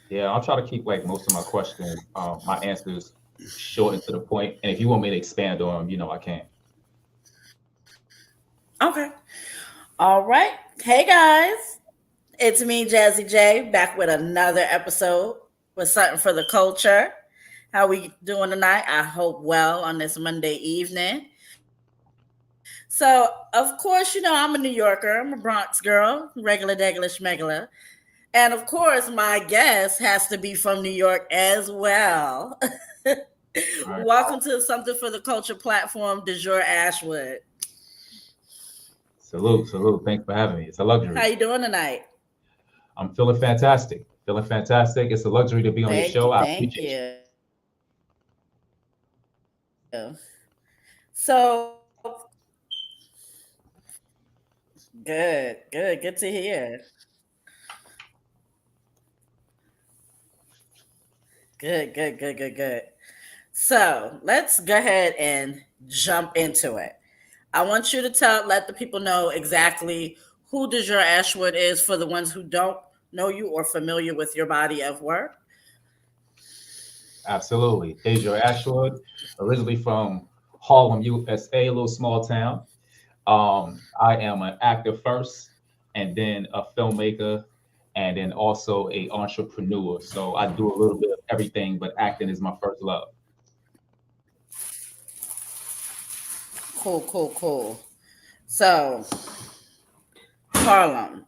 Yeah, I'll try to keep like most of my questions, my answers short and to the point. And if you want me to expand on them, I can. Okay. All right. Hey guys, it's me, Jazzy J, back with another episode with something for the culture. How we doing tonight? I hope well on this Monday evening. So, of course, I'm a New Yorker. I'm a Bronx girl, regular, degular, schmegula. And of course, my guest has to be from New York as well. All right. Welcome to Something for the Culture platform, Dajour Ashwood. Salute, salute. Thanks for having me. It's a luxury. How you doing tonight? I'm feeling fantastic. Feeling fantastic. It's a luxury to be on your Thank show. you, I thank appreciate you. you. So, good to hear. Good. So, let's go ahead and jump into it. I want you to let the people know exactly who Dejour Ashwood is for the ones who don't know you or familiar with your body of work. Absolutely. Dajour Ashwood, originally from Harlem, USA, a little small town. I am an actor first, and then a filmmaker, and then also a entrepreneur. So I do a little bit of everything, but acting is my first love. Cool. So, Harlem,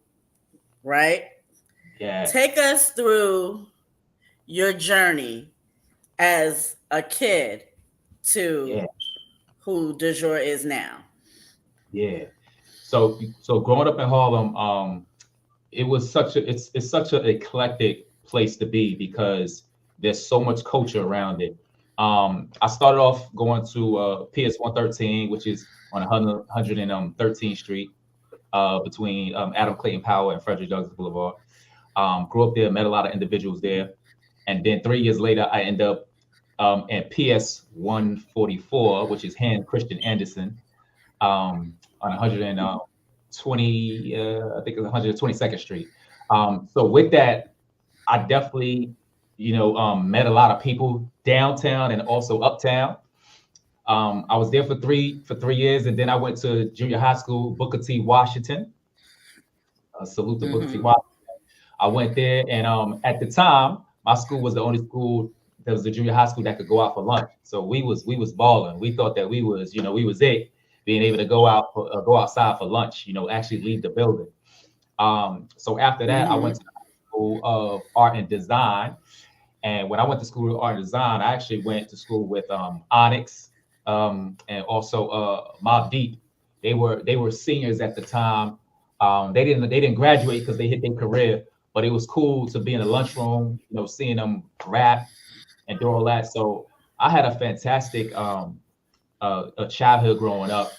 right? Take Yes. us through your journey as a kid Yeah. to who De Jour is now. Yeah. So growing up in Harlem, it's such an eclectic place to be because there's so much culture around it. I started off going to PS 113, which is on 113th Street, between Adam Clayton Powell and Frederick Douglass Boulevard. Grew up there, met a lot of individuals there, and then 3 years later, I end up at PS 144, which is Han Christian Anderson, on 120, I think it's 122nd Street. So with that, I definitely, met a lot of people downtown and also uptown. I was there for 3 years, and then I went to junior high school, Booker T. Washington. Salute to Booker T. Mm-hmm. Washington. I went there, and at the time, my school was the only school that was a junior high school that could go out for lunch. So we was balling. We thought that we was it, being able to go outside for lunch. Actually leave the building. So after that, I went to Mm-hmm. the School of Art and Design, and when I went to School of Art and Design, I actually went to school with Onyx, and also Mobb Deep. They were seniors at the time. They didn't graduate because they hit their career, but it was cool to be in the lunchroom, seeing them rap and do all that. So I had a fantastic a childhood growing up.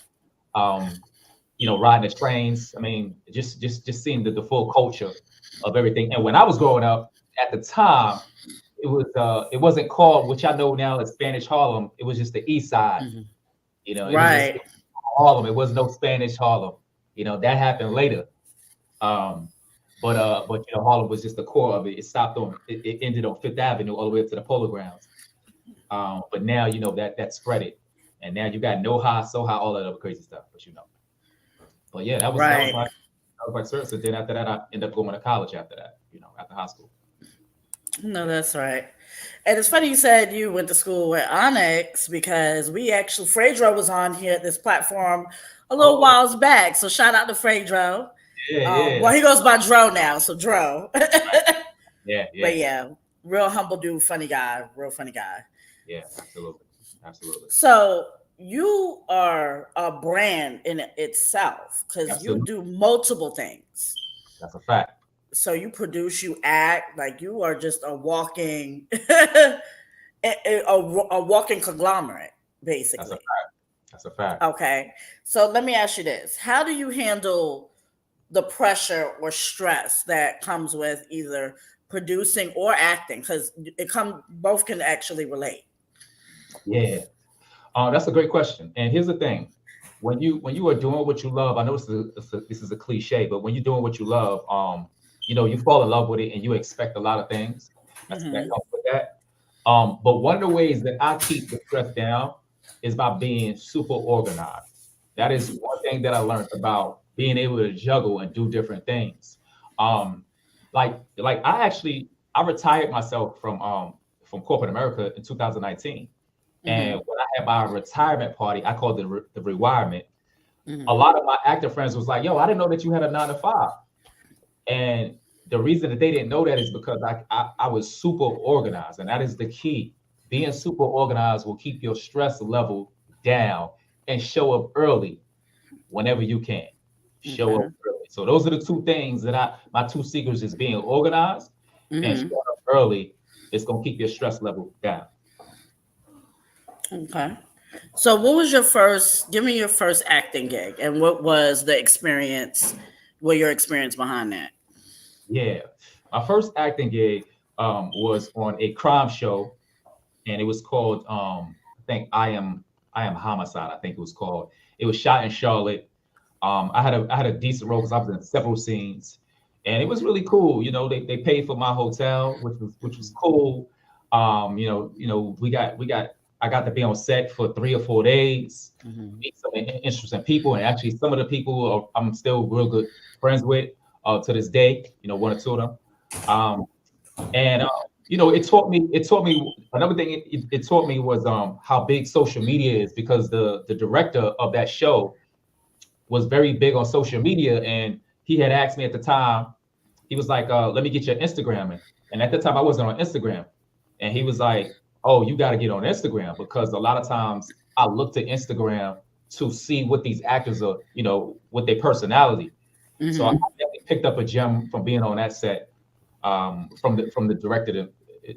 Um, riding the trains. I mean, just seeing the full culture of everything. And when I was growing up, at the time, it wasn't called, which I know now as Spanish Harlem. It was just the East Side. Mm-hmm. It Right. was Harlem. It was no Spanish Harlem. That happened later. Um, but Harlem was just the core of it. It ended on Fifth Avenue all the way up to the Polo Grounds. But now that spread it, and now you got No High, So High, all that other crazy stuff. But yeah, that was Right. my service. And then after that, I ended up going to college after that. After high school. No, that's right. And it's funny you said you went to school with Onyx because we actually Fredro was on here at this platform a little Oh, whiles back. So shout out to Fredro. yeah. Well, That's he goes by Dro now, so Dro. right. Yeah, But yeah, yeah, real humble dude, funny guy, real funny guy. yeah. Absolutely, absolutely, So you are a brand in itself because you absolutely. do multiple things. That's a fact. So you produce, you act, like you are just a walking, a walking conglomerate, That's a basically. fact. That's a fact. Okay. So let me ask you this: how do you handle the pressure or stress that comes with either producing or acting? Because both can actually relate. Yeah. That's a great question. And here's the thing: when you are doing what you love, I know this is a cliche, but when you're doing what you love, you fall in love with it and you expect a lot of things. That Mm-hmm. comes with that. But one of the ways that I keep the stress down is by being super organized. That is one thing that I learned about being able to juggle and do different things. Um, like I retired myself from corporate America in 2019, and Mm-hmm. when I had my retirement party, I called it the rewirement. A Mm-hmm. lot of my actor friends was like, "Yo, I didn't know that you had a 9 to 5." And the reason that they didn't know that is because I was super organized, and that is the key. Being super organized will keep your stress level down and show up early whenever you can. Show up Okay. early. So those are the two things that my two secrets is being organized and Mm-hmm. showing up early. It's gonna keep your stress level down. Okay. So, what was your first? Give me your first acting gig, and what was the experience? What your experience behind that? Yeah. My first acting gig was on a crime show, and it was called I think I am Homicide. I think it was called. It was shot in Charlotte. I had a decent role because I was in several scenes, and it was really cool. They paid for my hotel, which was cool. We got I got to be on set for 3 or 4 days, Mm-hmm. meet some interesting people, and actually some of the people I'm still real good friends with to this day. One or two of them. Um, and it taught me another thing. It taught me was how big social media is, because the director of that show was very big on social media, and he had asked me at the time. He was like, "Let me get your Instagram," and at the time I wasn't on Instagram, and he was like, "Oh, you got to get on Instagram, because a lot of times I look to Instagram to see what these actors are, what their personality." So I Mm-hmm. definitely picked up a gem from being on that set, from the director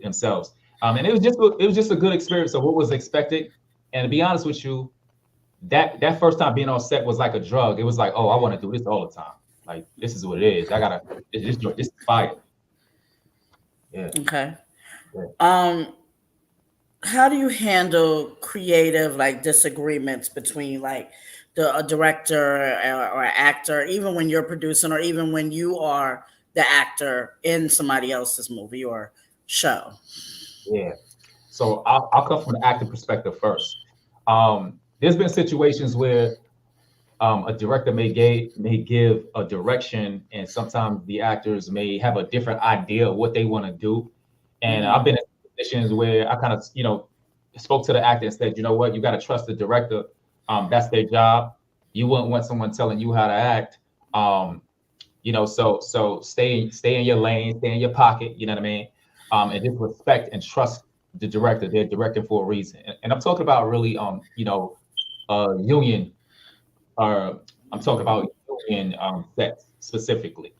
themselves. And it was just a good experience of what was expected. And to be honest with you, that first time being on set was like a drug. It was like, oh, I want to do this all the time. Like, this is what it is. I gotta this is fire. Yeah, Okay. yeah, Um, how do you handle creative like disagreements between like the a director or actor, even when you're producing, or even when you are the actor in somebody else's movie or show? yeah. So I'll come from the acting perspective first. There's been situations where a director may give a direction, and sometimes the actors may have a different idea of what they want to do. And I've Mm-hmm. been in positions where I kind of spoke to the actor and said, you know what, you got to trust the director. That's their job. You wouldn't want someone telling you how to act. Um, so stay in your lane, stay in your pocket. You know what I mean? And just respect and trust the director. They're directing for a reason. And I'm talking about really union, or I'm talking about union sets specifically.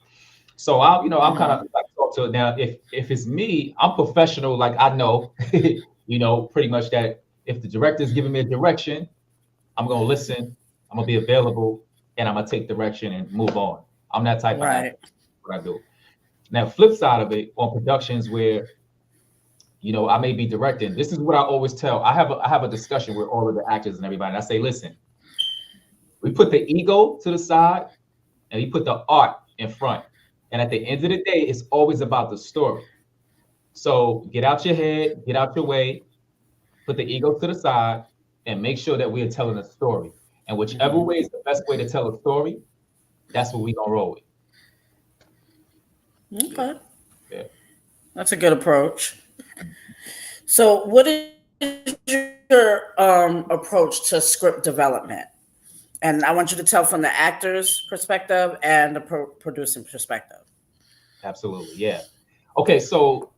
So I'm kind of Mm-hmm. like talk to it now. If it's me, I'm professional. Like, I know, pretty much that if the director is giving me a direction, I'm gonna listen. I'm gonna be available, and I'm gonna take direction and move on. I'm that type of actor. Right. What I do. Now, flip side of it, on productions where I may be directing. This is what I always tell. I have a discussion with all of the actors and everybody. And I say, listen, we put the ego to the side, and we put the art in front. And at the end of the day, it's always about the story. So get out your head, get out your way, put the ego to the side, and make sure that we are telling a story. And whichever Mm-hmm. way is the best way to tell a story, that's what we gonna roll with. Yeah, Okay. yeah. That's a good approach. So, what is your approach to script development? And I want you to tell from the actor's perspective and the producing perspective. Absolutely. Yeah. Okay, so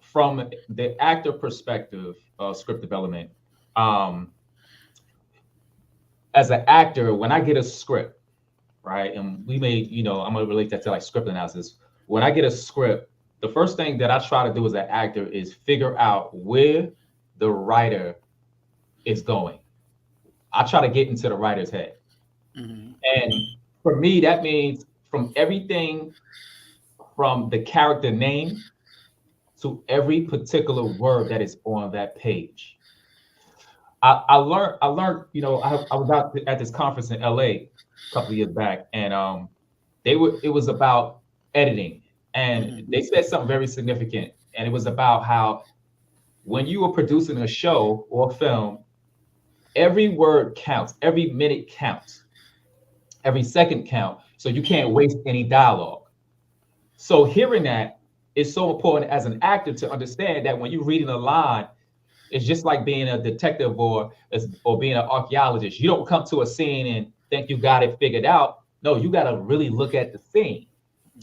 from the actor perspective of script development, um, as an actor, when I get a script, right, and I'm gonna relate that to like script analysis. When I get a script, the first thing that I try to do as an actor is figure out where the writer is going. I try to get into the writer's head. Mm-hmm. And for me, that means from everything from the character name to every particular word that is on that page. I learned, I was out at this conference in LA a couple of years back, and it was about editing. And Mm-hmm. they said something very significant. and it was about how when you were producing a show or a film, every word counts, every minute counts, every second counts. So you can't waste any dialogue. So hearing that is so important as an actor to understand that when you're reading a line, it's just like being a detective or being an archaeologist. You don't come to a scene and think you got it figured out. No, you got to really look at the scene.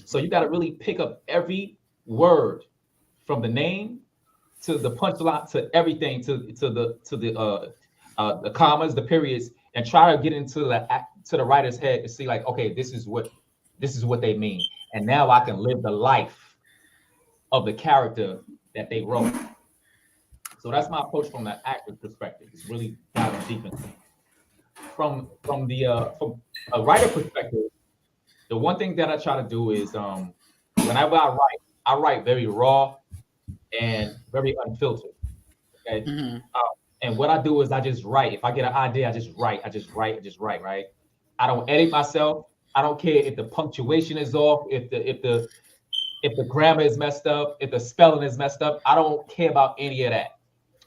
So you got to really pick up every word from the name to the punchline to everything to the commas, the periods, and try to get into the writer's head to see like, okay, this is what they mean, and now I can live the life of the character that they wrote. So that's my approach from the actor's perspective. It's really diving deep into it. From a writer perspective, the one thing that I try to do is whenever I write very raw and very unfiltered. Okay. Mm-hmm. And what I do is I just write. If I get an idea, I just write. Right? I don't edit myself. I don't care if the punctuation is off, if the grammar is messed up, if the spelling is messed up. I don't care about any of that.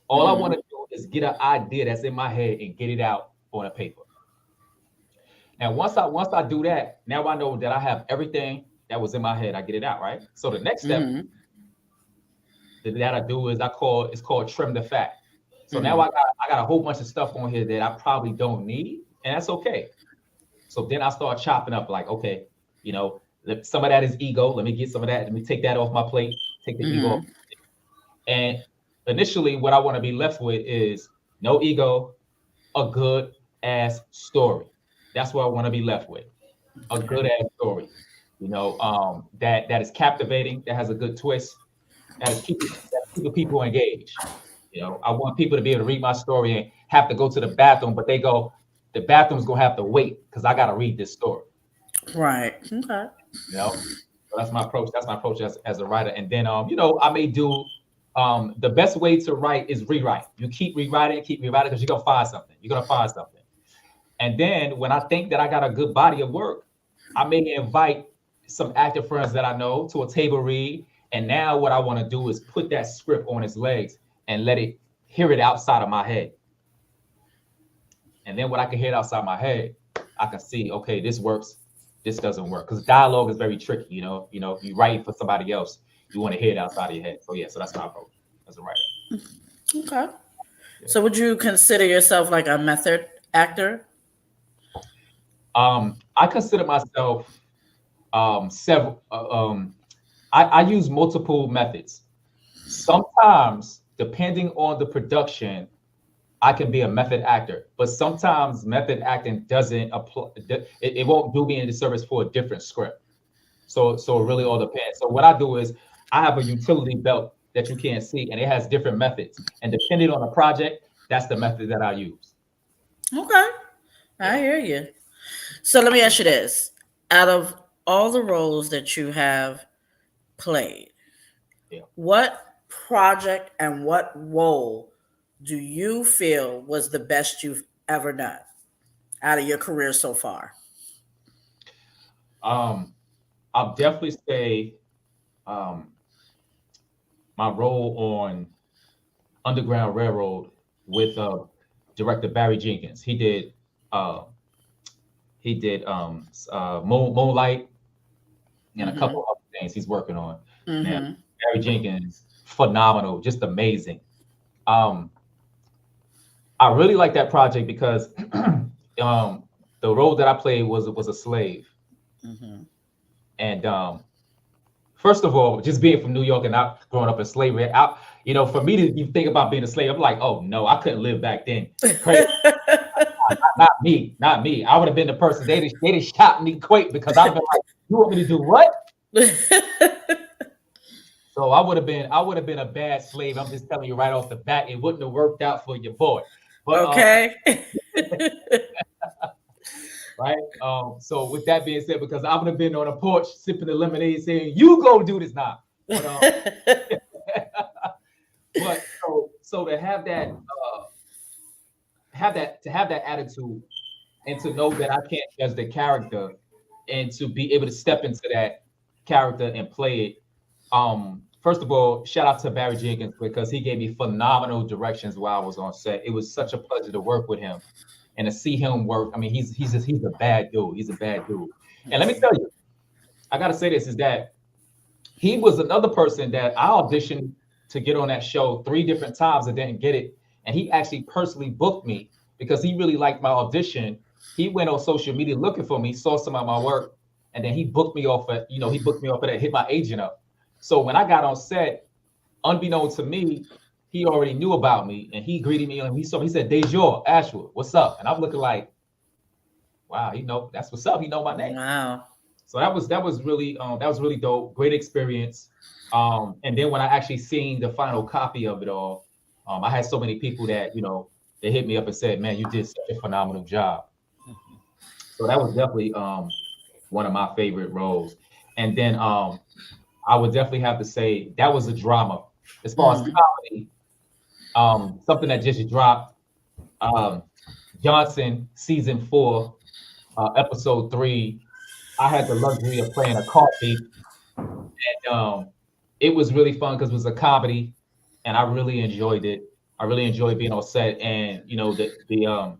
All I want to do is get an idea that's in my head and get it out on a paper. And once I do that, now I know that I have everything that was in my head. I get it out, right? So the next step that I do is it's called trim the fat. So now I got a whole bunch of stuff on here that I probably don't need, and that's okay. So then I start chopping up like, okay, some of that is ego. Let me get some of that. Let me take that off my plate. Take the ego off. And initially, what I want to be left with is no ego, a good ass story. That's what I want to be left with. A good ass story, that is captivating, that has a good twist, that's keeping people engaged. I want people to be able to read my story and have to go to the bathroom, but the bathroom's gonna have to wait because I gotta read this story. Right. Okay. So that's my approach. That's my approach as a writer. And then I may do the best way to write is rewrite. You keep rewriting because you're gonna find something. And then when I think that I got a good body of work, I may invite some actor friends that I know to a table read. And now what I want to do is put that script on its legs and hear it outside of my head. And then when I can hear it outside my head, I can see, okay, this works, this doesn't work. Because dialogue is very tricky, you write for somebody else, you want to hear it outside of your head. So that's my approach as a writer. Okay. Yeah. So would you consider yourself like a method actor? I consider myself several. I use multiple methods. Sometimes, depending on the production, I can be a method actor, but sometimes method acting doesn't apply. It won't do me any service for a different script. So it really all depends. So what I do is I have a utility belt that you can't see, and it has different methods. And depending on the project, that's the method that I use. Okay, I hear you. So let me ask you this: out of all the roles that you have played, what project and what role do you feel was the best you've ever done out of your career so far? I'll definitely say my role on Underground Railroad with director Barry Jenkins. He did Moonlight and a couple other things he's working on. Now, Barry Jenkins, phenomenal, just amazing. I really like that project because the role that I played was a slave. And first of all, just being from New York and not growing up in slavery, for me to think about being a slave, I'm like, oh no, I couldn't live back then. Crazy. Not me. I would have been the person they'd shot me quick because I've been like, you want me to do what? So I would have been a bad slave. I'm just telling you right off the bat, it wouldn't have worked out for your boy. But, okay. Right. So with that being said, because I would have been on a porch sipping the lemonade, saying, "You go do this now." But, but so to have that attitude, and to know that I can't judge the character, and to be able to step into that character and play it, first of all, shout out to Barry Jenkins because he gave me phenomenal directions while I was on set. It was such a pleasure to work with him and to see him work. I mean, he's a bad dude. He's a bad dude. And let me tell you, I gotta say this is that he was another person that I auditioned to get on that show 3 different times and didn't get it. And he actually personally booked me because he really liked my audition. He went on social media looking for me, saw some of my work, and then he booked me off at, he booked me off of that, hit my agent up. So when I got on set, unbeknownst to me, he already knew about me and he greeted me and he said, Dajour Ashwood, what's up? And I'm looking like, wow, that's what's up. He know my name. Wow. So that was really dope. Great experience. And then when I actually seen the final copy of it all, I had so many people that they hit me up and said, "Man, you did such a phenomenal job." So that was definitely one of my favorite roles. And then I would definitely have to say that was a drama. As far as comedy, something that just dropped, um, Johnson season 4, episode 3. I had the luxury of playing a car thief, and it was really fun because it was a comedy, and I really enjoyed it. I really enjoyed being on set, and the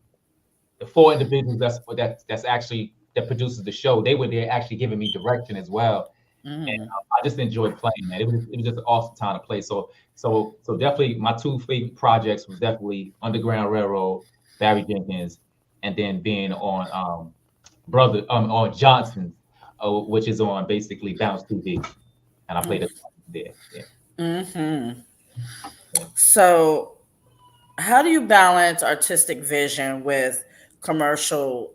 4 individuals that's actually that produces the show, they were there actually giving me direction as well, and I just enjoyed playing, man. It was just an awesome time to play. So definitely my 2 favorite projects was definitely Underground Railroad, Barry Jenkins, and then being on on Johnson, which is on basically Bounce TV, and I played it there. Yeah. So, how do you balance artistic vision with commercial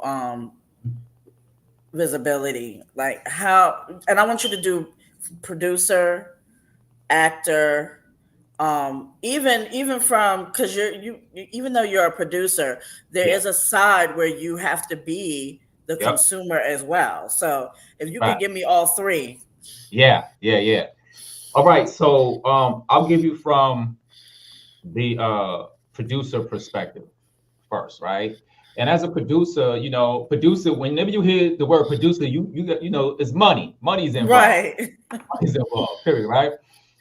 visibility? Like how? And I want you to do producer, actor, even from because even though you're a producer, there Yeah. is a side where you have to be the Yep. consumer as well. So if you Right. could give me all 3. Yeah. Yeah. Yeah. All right. So I'll give you from the producer perspective first, right? And as a producer, producer, whenever you hear the word producer, it's money. Money's involved. Right. Money's involved, period, right?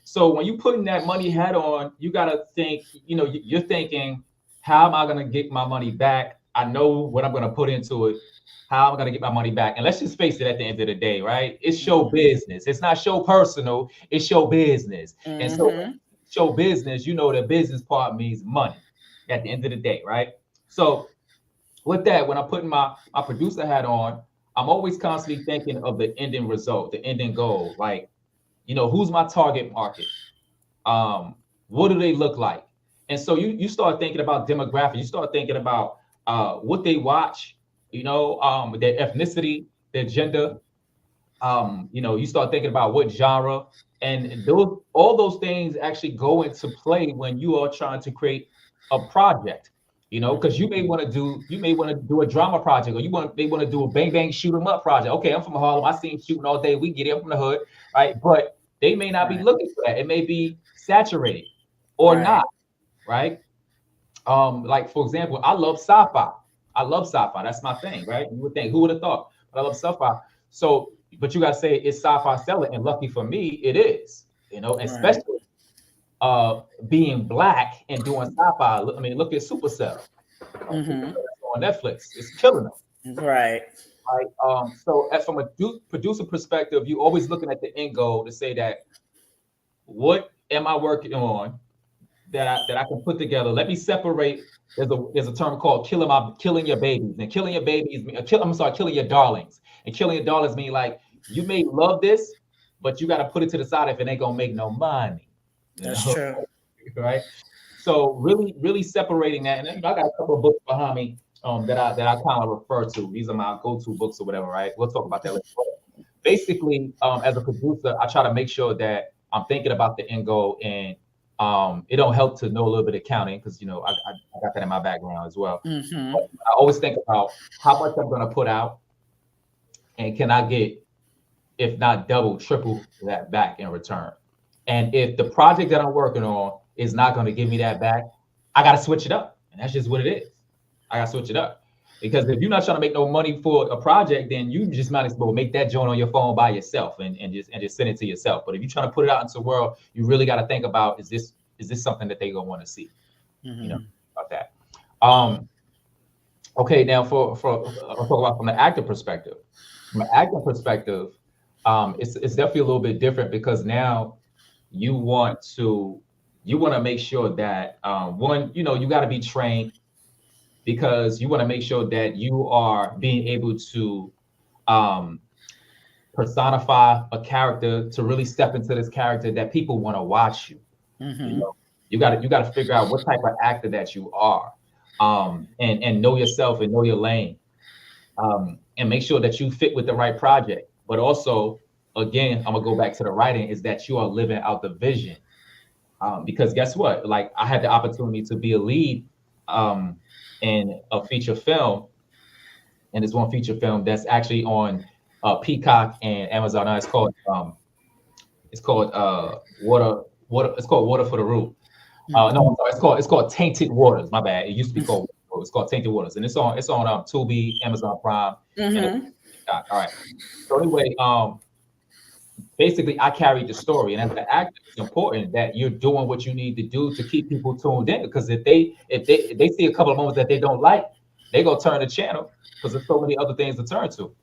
So when you putting that money hat on, you gotta think, you're thinking, how am I gonna get my money back? I know what I'm gonna put into it. How am I gonna get my money back? And let's just face it, at the end of the day, right? It's show business. It's not show personal, it's show business. And so show business, the business part means money at the end of the day, right? So with that, when I'm putting my producer hat on, I'm always constantly thinking of the ending result, the ending goal. Like, who's my target market? What do they look like? And so you start thinking about demographics. You start thinking about what they watch, their ethnicity, their gender. You start thinking about what genre, and all those things actually go into play when you are trying to create a project. Because you may want to do a drama project, or they want to do a bang bang shoot 'em up project. Okay, I'm from Harlem. I seen shooting all day. We get it. I'm from the hood, right? But they may not be looking for that. It may be saturated or not, right? Like for example, I love sci-fi. I love sci-fi. That's my thing, right? You would think, who would have thought? But I love sci-fi. So, but you gotta say it's sci-fi selling, and lucky for me, it is. Especially being black and doing sci-fi. I mean, look at Supercell. On Netflix. It's killing them. Right. Right. So as from a producer perspective, you always looking at the end goal to say that what am I working on that I can put together? Let me separate. There's a term called killing your babies. And killing your babies, killing your darlings. And killing your darlings mean like you may love this, but you got to put it to the side if it ain't gonna make no money. That's true. Right. So really, really separating that. And I got a couple of books behind me that I kind of refer to. These are my go-to books or whatever, right? We'll talk about that later. Basically, as a producer, I try to make sure that I'm thinking about the end goal, and it don't help to know a little bit of accounting because I got that in my background as well. But I always think about how much I'm going to put out, and can I get, if not double, triple that back in return. And if the project that I'm working on is not going to give me that back, I got to switch it up, and that's just what it is. I got to switch it up. Because if you're not trying to make no money for a project, then you just might as well make that joint on your phone by yourself and just send it to yourself. But if you're trying to put it out into the world, you really got to think about, is this something that they gonna want to see? You know, Mm-hmm. about that. Um, okay, now for I'll talk about from the actor perspective. From an actor perspective, it's definitely a little bit different because now you want to make sure that one, you got to be trained because you want to make sure that you are being able to um, personify a character to really step into this character that people want to watch you. You Mm-hmm. know, you got to figure out what type of actor that you are, and know yourself and know your lane, and make sure that you fit with the right project. But also, again, I'm gonna go back to the writing is that you are living out the vision. Because guess what? Like I had the opportunity to be a lead um, in a feature film, and it's one feature film that's actually on Peacock and Amazon. Now it's called water. It's called Water for the Root. No, I'm sorry. It's called Tainted Waters. My bad. It used to be called. It's called Tainted Waters, and it's on Tubi, Amazon Prime, and Mm-hmm. Peacock. All right. So anyway, basically I carried the story. And as an actor, it's important that you're doing what you need to do to keep people tuned in. Because if they see a couple of moments that they don't like, they gonna turn the channel because there's so many other things to turn to.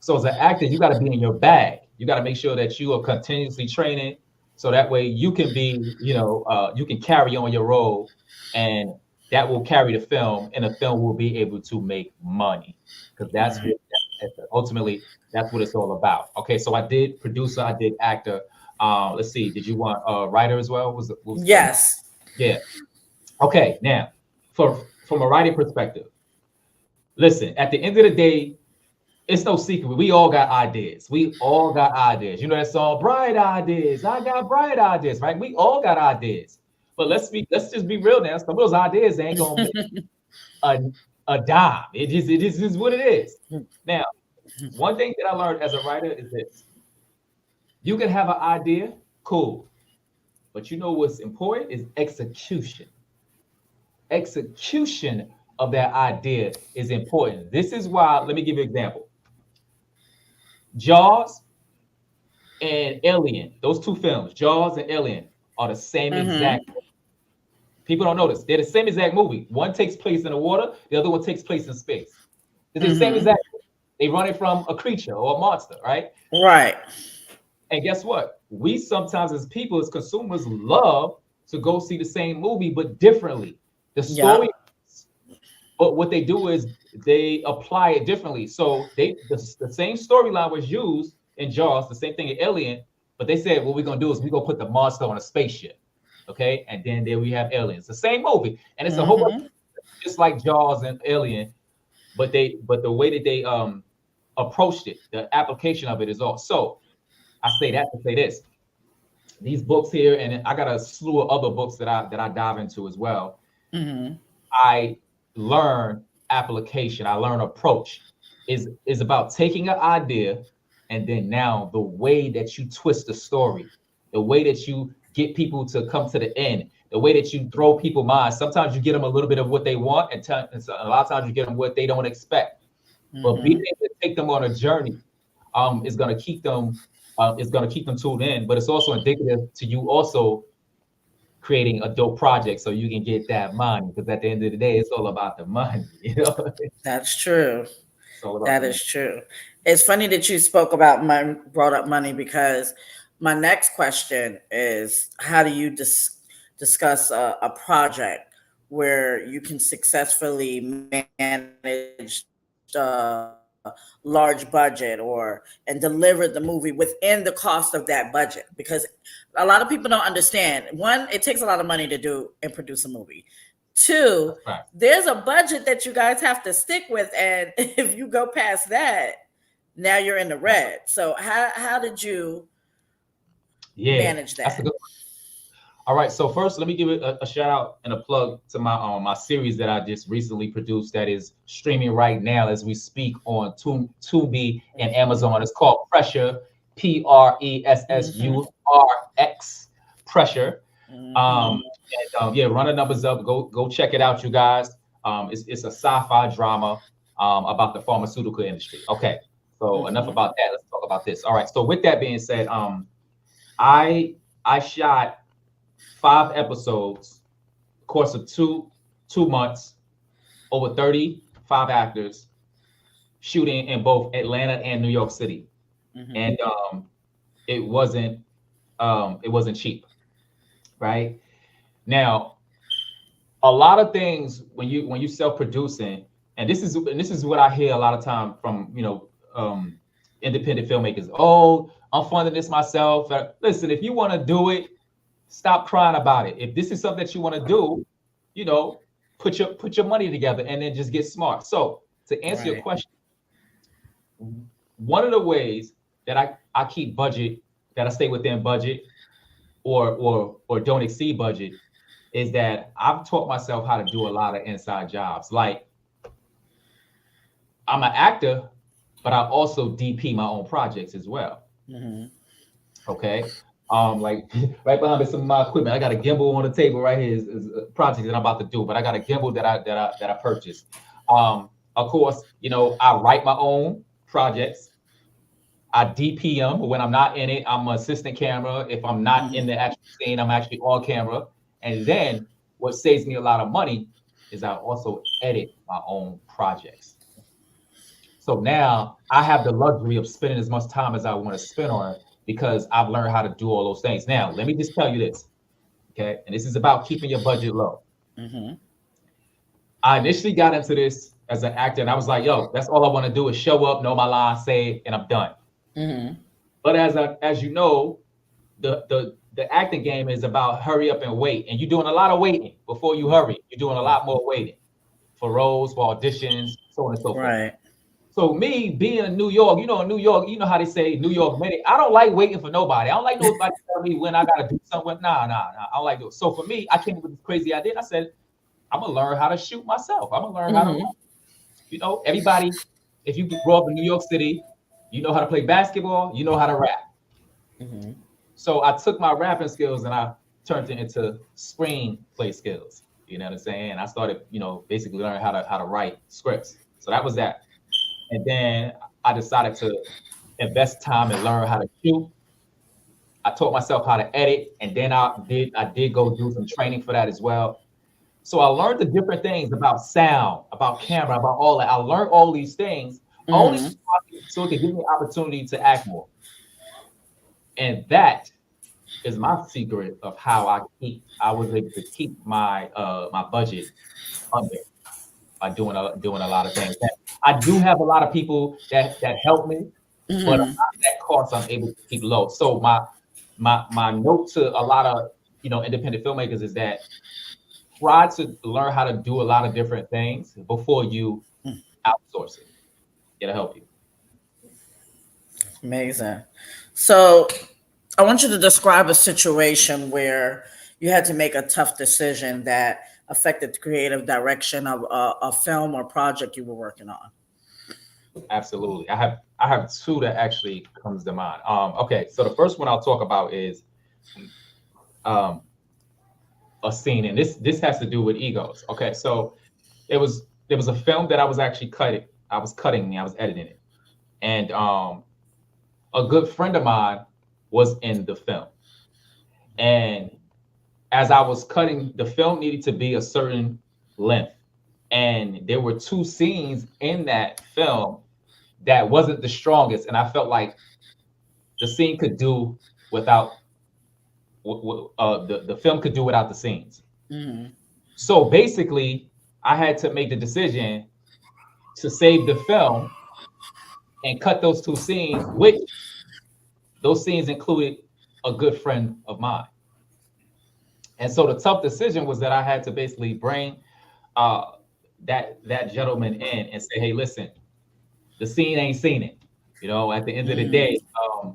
So as an actor, you got to be in your bag. You got to make sure that you are continuously training, so that way you can you can carry on your role, and that will carry the film, and the film will be able to make money because Right. ultimately that's what it's all about. Okay, so I did producer, I did actor. Let's see, did you want writer as well? What was the third? Yes. Yeah. Okay, now from a writing perspective, listen. At the end of the day, it's no secret. We all got ideas. We all got ideas. You know that song, Bright Ideas. I got bright ideas, right? We all got ideas. But let's just be real now. Some of those ideas ain't gonna make a, a dime. It just is what it is. Now, one thing that I learned as a writer is this: you can have an idea, cool, but you know what's important is execution. Execution of that idea is important. This is why. Let me give you an example. Jaws and Alien, those two films, Jaws and Alien, are the same exact. Mm-hmm. People don't notice they're the same exact movie. One takes place in the water, the other one takes place in space. They're the same Mm-hmm. exact. They run it from a creature or a monster, right? Right. And guess what? We sometimes, as people, as consumers, love to go see the same movie, but differently. The story, Yep. but what they do is they apply it differently. So the same storyline was used in Jaws, the same thing in Alien, but they said what we're gonna do is we're gonna put the monster on a spaceship. Okay, and then there we have Aliens, the same movie, and it's a whole bunch Mm-hmm. just like Jaws and Alien, but the way that they approached it, the application of it is all. So I say that to say this: these books here, and I got a slew of other books that I dive into as well. Mm-hmm. I learn application, I learn approach is about taking an idea and then now the way that you twist the story, the way that you get people to come to the end, the way that you throw people minds. Sometimes you get them a little bit of what they want, and so a lot of times you get them what they don't expect. But being Mm-hmm. able to take them on a journey is going to keep them tuned in. But it's also indicative to you also creating a dope project so you can get that money. Because at the end of the day, it's all about the money. That's true. It's all about That the money. is true. It's funny that you spoke about money, brought up money, because my next question is how do you discuss a project where you can successfully manage large budget and deliver the movie within the cost of that budget? Because a lot of people don't understand. One, it takes a lot of money to do and produce a movie. Two, That's right. there's a budget that you guys have to stick with, and if you go past that, now you're in the That's red. So how did you yeah. manage That's that? a good. All right. So first, let me give it a shout out and a plug to my series that I just recently produced that is streaming right now as we speak on Tubi and Amazon. It's called Pressure, Mm-hmm. Pressurx, Pressure. Mm-hmm. Yeah, run the numbers up. Go check it out, you guys. It's a sci-fi drama. about the pharmaceutical industry. Okay, so enough Mhm. about that. Let's talk about this. All right. So with that being said, I shot 5 episodes, course of two months, over 35 actors, shooting in both Atlanta and New York City, Mhm. and it wasn't it wasn't cheap, right? Now, a lot of things when you self producing, and this is what I hear a lot of time from independent filmmakers. Oh, I'm funding this myself. Listen, if you want to do it, stop crying about it. If this is something that you want to do, you know, put your money together and then just get smart. So to answer your Right. question, one of the ways that I keep budget, that I stay within budget or don't exceed budget, is that I've taught myself how to do a lot of inside jobs. Like, I'm an actor, but I also DP my own projects as well. Mhm. Okay. Like right behind me, some of my equipment. I got a gimbal on the table right here. Is a project that I'm about to do, but I got a gimbal that I purchased. Of course, I write my own projects. I DP them when I'm not in it. I'm an assistant camera. If I'm not in Mhm. the actual scene, I'm actually on camera. And then what saves me a lot of money is I also edit my own projects. So now I have the luxury of spending as much time as I want to spend on it because I've learned how to do all those things. Now, let me just tell you this, okay? And this is about keeping your budget low. Mhm. I initially got into this as an actor, and I was like, yo, that's all I want to do is show up, know my lines, say it, and I'm done. Mhm. But as you know, the acting game is about hurry up and wait, and you're doing a lot of waiting before you hurry. You're doing a lot more waiting for roles, for auditions, so on and so forth. Right. So me being in New York, in New York, you know how they say New York minute. I don't like waiting for nobody. I don't like nobody telling me when I gotta do something. Nah. I don't like it. So for me, I came up with this crazy idea. And I said, I'm gonna learn how to shoot myself. I'm gonna learn how to, Mhm. everybody. If you grow up in New York City, you know how to play basketball. You know how to rap. Mhm. So I took my rapping skills and I turned it into screenplay skills. You know what I'm saying? I started, basically learning how to write scripts. So that was that. And then I decided to invest time and learn how to shoot. I taught myself how to edit, and then I did go do some training for that as well. So I learned the different things about sound, about camera, about all that. I learned all these things only Mhm. so it could give me an opportunity to act more. And that is my secret of how I was able to keep my budget under by doing a lot of things. I do have a lot of people that help me, but a Mhm. lot of that cost I'm able to keep low. So my note to a lot of independent filmmakers is that try to learn how to do a lot of different things before you outsource it. It'll help you. Amazing. So I want you to describe a situation where you had to make a tough decision that affected the creative direction of a film or project you were working on. Absolutely. I have two that actually comes to mind. Okay, so the first one I'll talk about is um a scene, and this has to do with egos. Okay, so there was a film that I was actually cutting. I was editing it, and a good friend of mine was in the film. And as I was cutting, the film needed to be a certain length, and there were two scenes in that film that wasn't the strongest, and I felt like the scene could do without the film could do without the scenes. Mm-hmm. So basically, I had to make the decision to save the film and cut those two scenes, which those scenes included a good friend of mine. And so the tough decision was that I had to basically bring uh, that gentleman in and say, "Hey, listen, the scene ain't seen it. At the end of the day, Mm-hmm.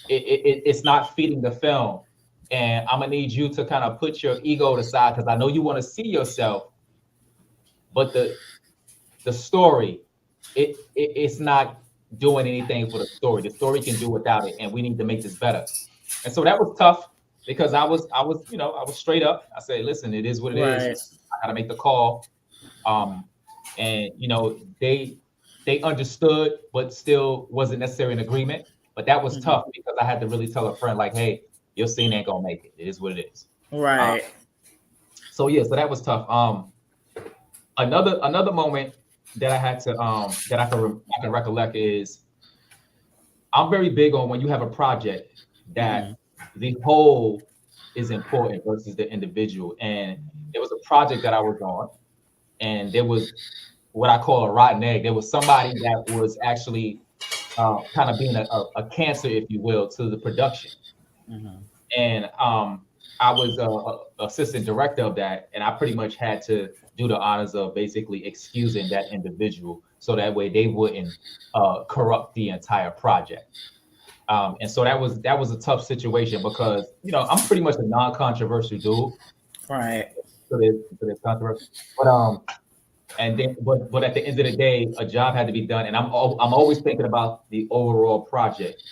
it's not feeding the film, and I'm gonna need you to kind of put your ego aside because I know you want to see yourself, but the story, it's not doing anything for the story. The story can do without it, and we need to make this better." And so that was tough because I was straight up. I said, "Listen, it is what it is. Right. I got to make the call." Um, and they understood, but still wasn't necessarily in agreement. But that was Mhm. tough because I had to really tell a friend like, "Hey, your scene ain't gonna make it. It is what it is." Uh, Right. so yeah, so that was tough. Another moment that I had to that I can recollect is I'm very big on when you have a project that Mhm. the whole is important versus the individual. And there was a project that I was on, and there was what I call a rotten egg. There was somebody that was actually kind of being a cancer, if you will, to the production. Mhm. And I was assistant director of that, and I pretty much had to do the honors of basically excusing that individual, so that way they wouldn't corrupt the entire project. And so that was a tough situation because I'm pretty much a non-controversial dude. Right. So there's controversy, but but at the end of the day, a job had to be done, and I'm always thinking about the overall project.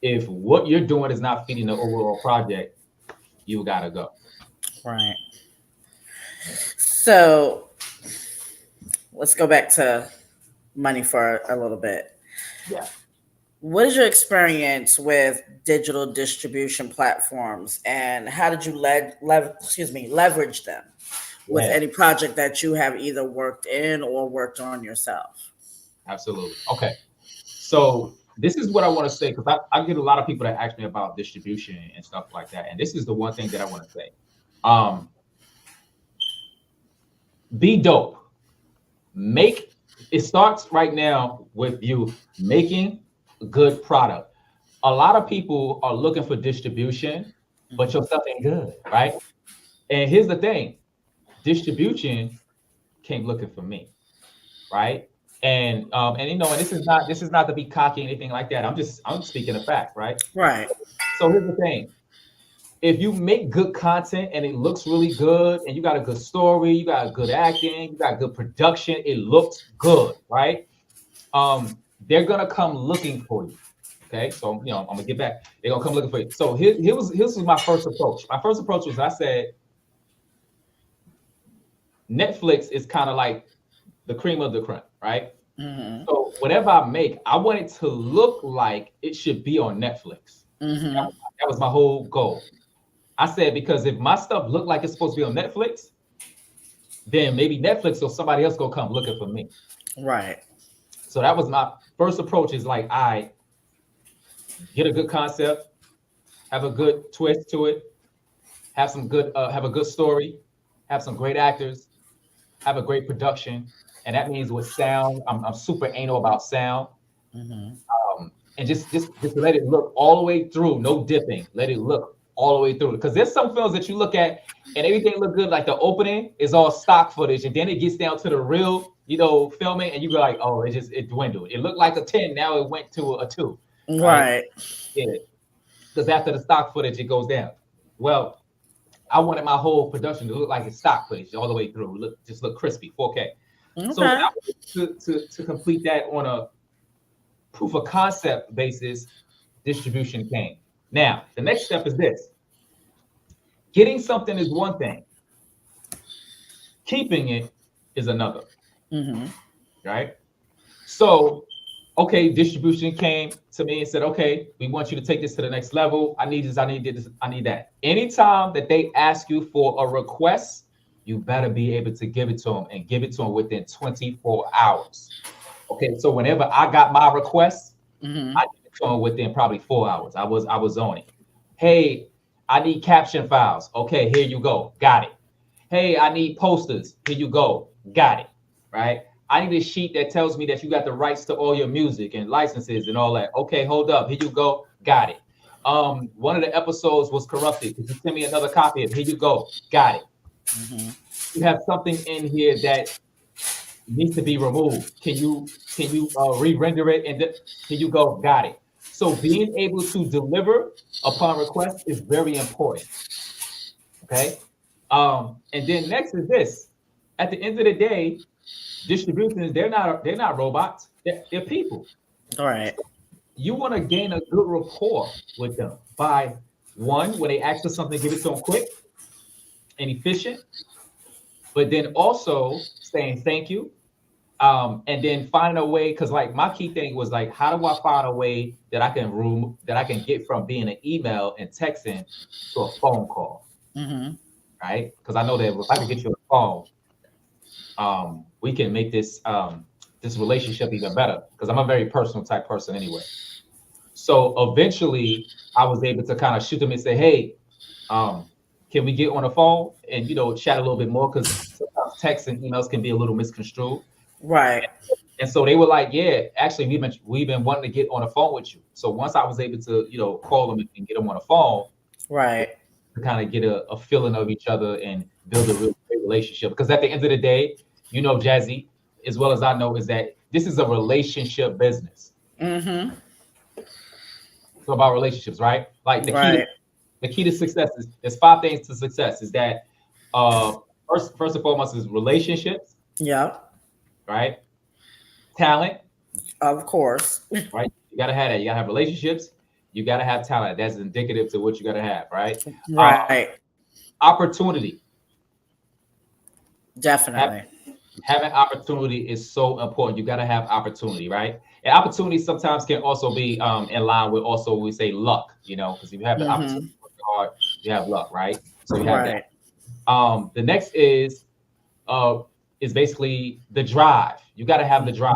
If what you're doing is not feeding the overall project, you gotta go. Right. So let's go back to money for a little bit. Yeah, What is your experience with digital distribution platforms, and how did you leverage them with yeah, any project that you have either worked in or worked on yourself? absolutely. Okay, so this is what I want to say because I get a lot of people that ask me about distribution and stuff like that, and this is the one thing that I want to say. Um, be dope. Make it starts right now with you making a good product. A lot of people are looking for distribution, but your Mhm. stuff ain't good, right? And here's the thing: distribution came looking for me, right? And this is not to be cocky or anything like that. I'm speaking of facts, right? Right. So here's the thing: if you make good content and it looks really good, and you got a good story, you got good acting, you got good production, it looks good, right? They're gonna come looking for you. Okay, so I'm gonna get back. They're gonna come looking for you. So here was my first approach. My first approach was I said Netflix is kind of like the cream of the crop, right? Mhm. So whatever I make, I want it to look like it should be on Netflix. Mhm. That was my whole goal. I said because if my stuff look like it's supposed to be on Netflix, then maybe Netflix or somebody else gonna come looking for me. Right. So that was my first approach. Is like I get a good concept, have a good twist to it, have a good story, have some great actors, have a great production, and that means with sound. I'm super anal about sound, Mhm. and just let it look all the way through, no dipping. Let it look all the way through, because there's some films that you look at and everything look good, like the opening is all stock footage, and then it gets down to the real, filming, and you go like, oh, it dwindled. It looked like a 10, now it went to a 2, right? Right. Yeah, because after the stock footage, it goes down. Well, I wanted my whole production to look like it's stock footage all the way through, look crispy, 4K. So when Okay. I was to complete that on a proof of concept basis, distribution came. Now, the next step is this: getting something is one thing, keeping it is another, Mhm. right? So, okay, distribution came to me and said, okay, we want you to take this to the next level. I need this, I need this, I need that. Anytime that they ask you for a request, you better be able to give it to them, and give it to them within 24 hours. Okay, so whenever I got my request, I Mhm. did it to them within probably 4 hours. I was on it. Hey, I need caption files. Okay, here you go. Got it. Hey, I need posters. Here you go. Got it. Right? I need a sheet that tells me that you got the rights to all your music and licenses and all that. Okay, hold up. Here you go. Got it. One of the episodes was corrupted. Could you send me another copy of it? Here you go. Got it. Mhm. You have something in here that needs to be removed. Can you re-render it? And here you go. Got it. So being able to deliver upon request is very important. Okay. And then next is this. At the end of the day, distributions, they're not robots. They're people. All right. So you want to gain a good rapport with them by one, when they ask for something, give it to them quick and efficient, but then also saying thank you, And then find a way, because like my key thing was like, how do I find a way that I can get from being an email and texting to a phone call, Mm-hmm. right? Because I know that if I can get you on the phone, we can make this relationship even better. Because I'm a very personal type person anyway. So eventually, I was able to kind of shoot them and say, "Hey, um, can we get on the phone and chat a little bit more?" Because sometimes texts and emails can be a little misconstrued. Right. And so they were like, "Yeah, actually, we've been wanting to get on the phone with you." So once I was able to call them and get them on the phone Right. to kind of get a feeling of each other and build a real great relationship. Because at the end of the day, Jazzy, as well as I know, is that this is a relationship business. Mm-hmm. It's about relationships, right? Like Right. the key to success is there's five things to success. Is that uh first and foremost is relationships, Yep. right? Talent, Of course. right? You gotta have that. You gotta have relationships. You gotta have talent. That's indicative to what you gotta have, right? Uh, Right. Opportunity. Have, Definitely. having opportunity is so important. You gotta have opportunity, right? And opportunity sometimes can also be in line with also we say luck, because if you have the opportunity Mm-hmm. to work hard, you have luck, right? So you have that. Right. The next is basically the drive. You got to have the drive.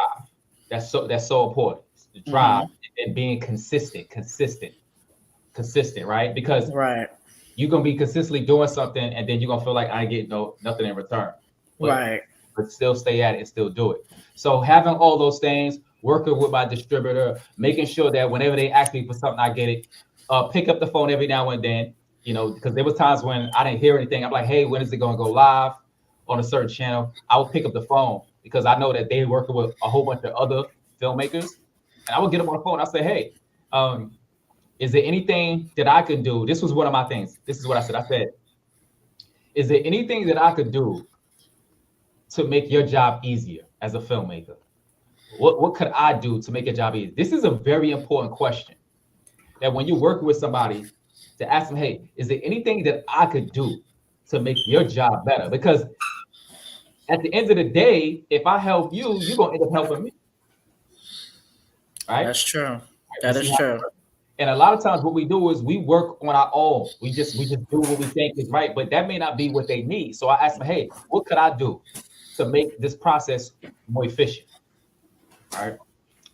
That's so important. The drive Mm-hmm. and being consistent, right? Because Right. you're gonna be consistently doing something, and then you're gonna feel like I ain't getting nothing in return. But Right. still stay at it and still do it. So having all those things, working with my distributor, making sure that whenever they ask me for something, I get it. Pick up the phone every now and then, because there was times when I didn't hear anything. I'm like, hey, when is it gonna go live on a certain channel? I would pick up the phone because I know that they're working with a whole bunch of other filmmakers, and I would get them on the phone. I say, hey, is there anything that I could do? This was one of my things. This is what I said. I said, is there anything that I could do to make your job easier as a filmmaker? What could I do to make your job easier? This is a very important question. That when you're working with somebody, to ask them, hey, is there anything that I could do to make your job better? Because at the end of the day, if I help you, you're gonna end up helping me, right? That's true. We That see is how. true. And a lot of times, what we do is we work on our own. We just do what we think is right, but that may not be what they need. So I asked them, hey, what could I do to make this process more efficient? All right.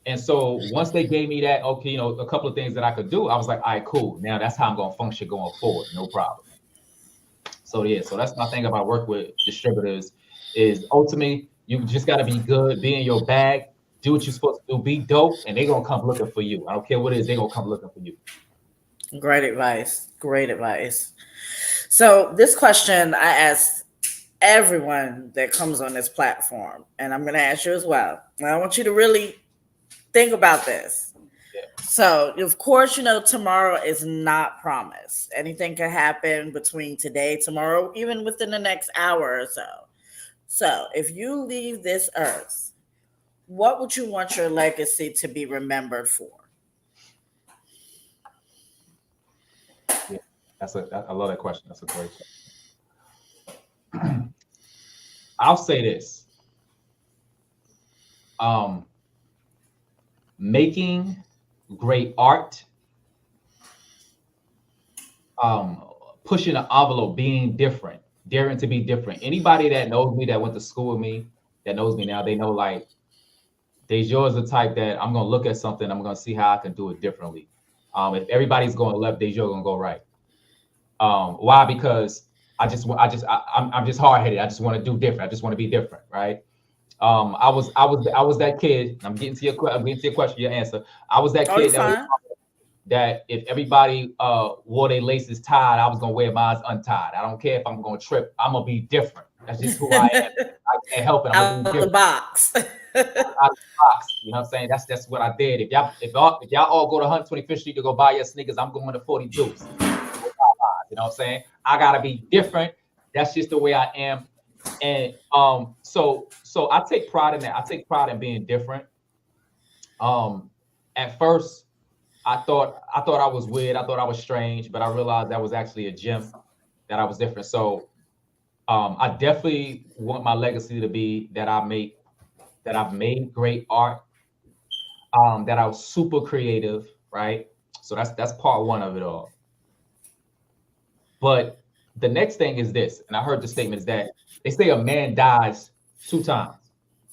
And so once they gave me that, okay, a couple of things that I could do, I was like, all right, cool. Now that's how I'm gonna function going forward. No problem. So yeah, so that's my thing about work with distributors is ultimately you just gotta be good, be in your bag, do what you're supposed to do, be dope, and they're gonna come looking for you. I don't care what it is, they're gonna come looking for you. Great advice. Great advice. So this question I asked everyone that comes on this platform, and I'm going to ask you as well. And I want you to really think about this. Yeah. So, of course, tomorrow is not promised. Anything can happen between today, tomorrow, even within the next hour or so. So, if you leave this earth, what would you want your legacy to be remembered for? Yeah. I love that question. That's a great question. I'll say this. Making great art, pushing the envelope, being different, daring to be different. Anybody that knows me, that went to school with me, that knows me now, they know like Dajour is the type that I'm gonna look at something, I'm gonna see how I can do it differently. If everybody's going left, Dajour gonna go right. Why? Because I'm just hard headed. I just want to do different. I just want to be different, right? I was that kid. I'm getting to your question, your answer. I was that Oh, you kid fine. that if everybody wore their laces tied, I was gonna wear mine untied. I don't care if I'm gonna trip. I'm gonna be different. That's just who I am. I can't help it. I'm gonna be Out the different. box. Out of the box. You know what I'm saying? That's what I did. If y'all all go to 125th Street to go buy your sneakers, I'm going to 40 Dukes. You know what I'm saying? I gotta be different. That's just the way I am. And so I take pride in that. I take pride in being different. At first, I thought I was weird. I thought I was strange, but I realized that was actually a gem, that I was different. So I definitely want my legacy to be that that I've made great art, that I was super creative, right? So that's part one of it all. But the next thing is this, and I heard the statement is that they say a man dies two times.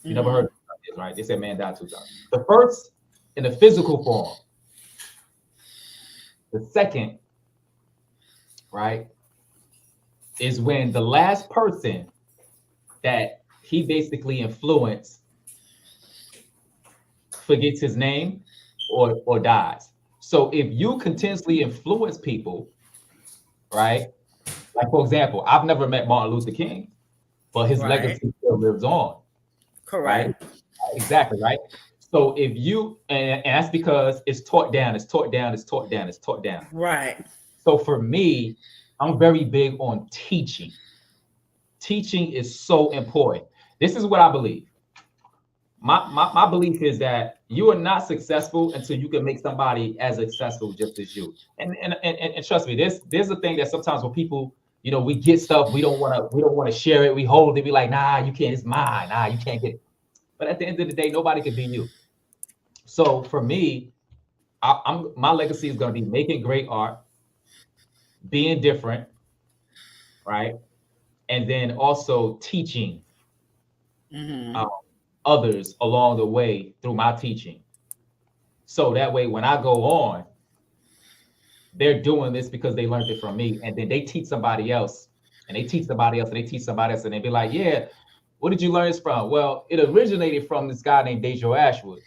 You never heard Mm-hmm. this, right? They say man died two times. The first in the physical form. The second, right, is when the last person that he basically influenced forgets his name or dies. So if you continuously influence people, right? Like for example, I've never met Martin Luther King, but his Right. legacy still lives on, right? Correct. Exactly, right? So if you and that's because it's taught down, it's taught down, it's taught down, it's taught down. Right. So for me, I'm very big on teaching. Teaching is so important. This is what I believe. My belief is that you are not successful until you can make somebody as successful just as you. And trust me, there's a thing that sometimes when people, we get stuff, we don't want to share it, we hold it, be like, nah, you can't, it's mine, nah, you can't get it. But at the end of the day, nobody can be you. So for me, I'm my legacy is going to be making great art, being different, right, and then also teaching Mm-hmm. uh, others along the way through my teaching. So that way, when I go on, they're doing this because they learned it from me, and then they teach somebody else, and they teach somebody else, and they teach somebody else, and they be like, "Yeah, what did you learn this from?" Well, it originated from this guy named Dajour Ashwood.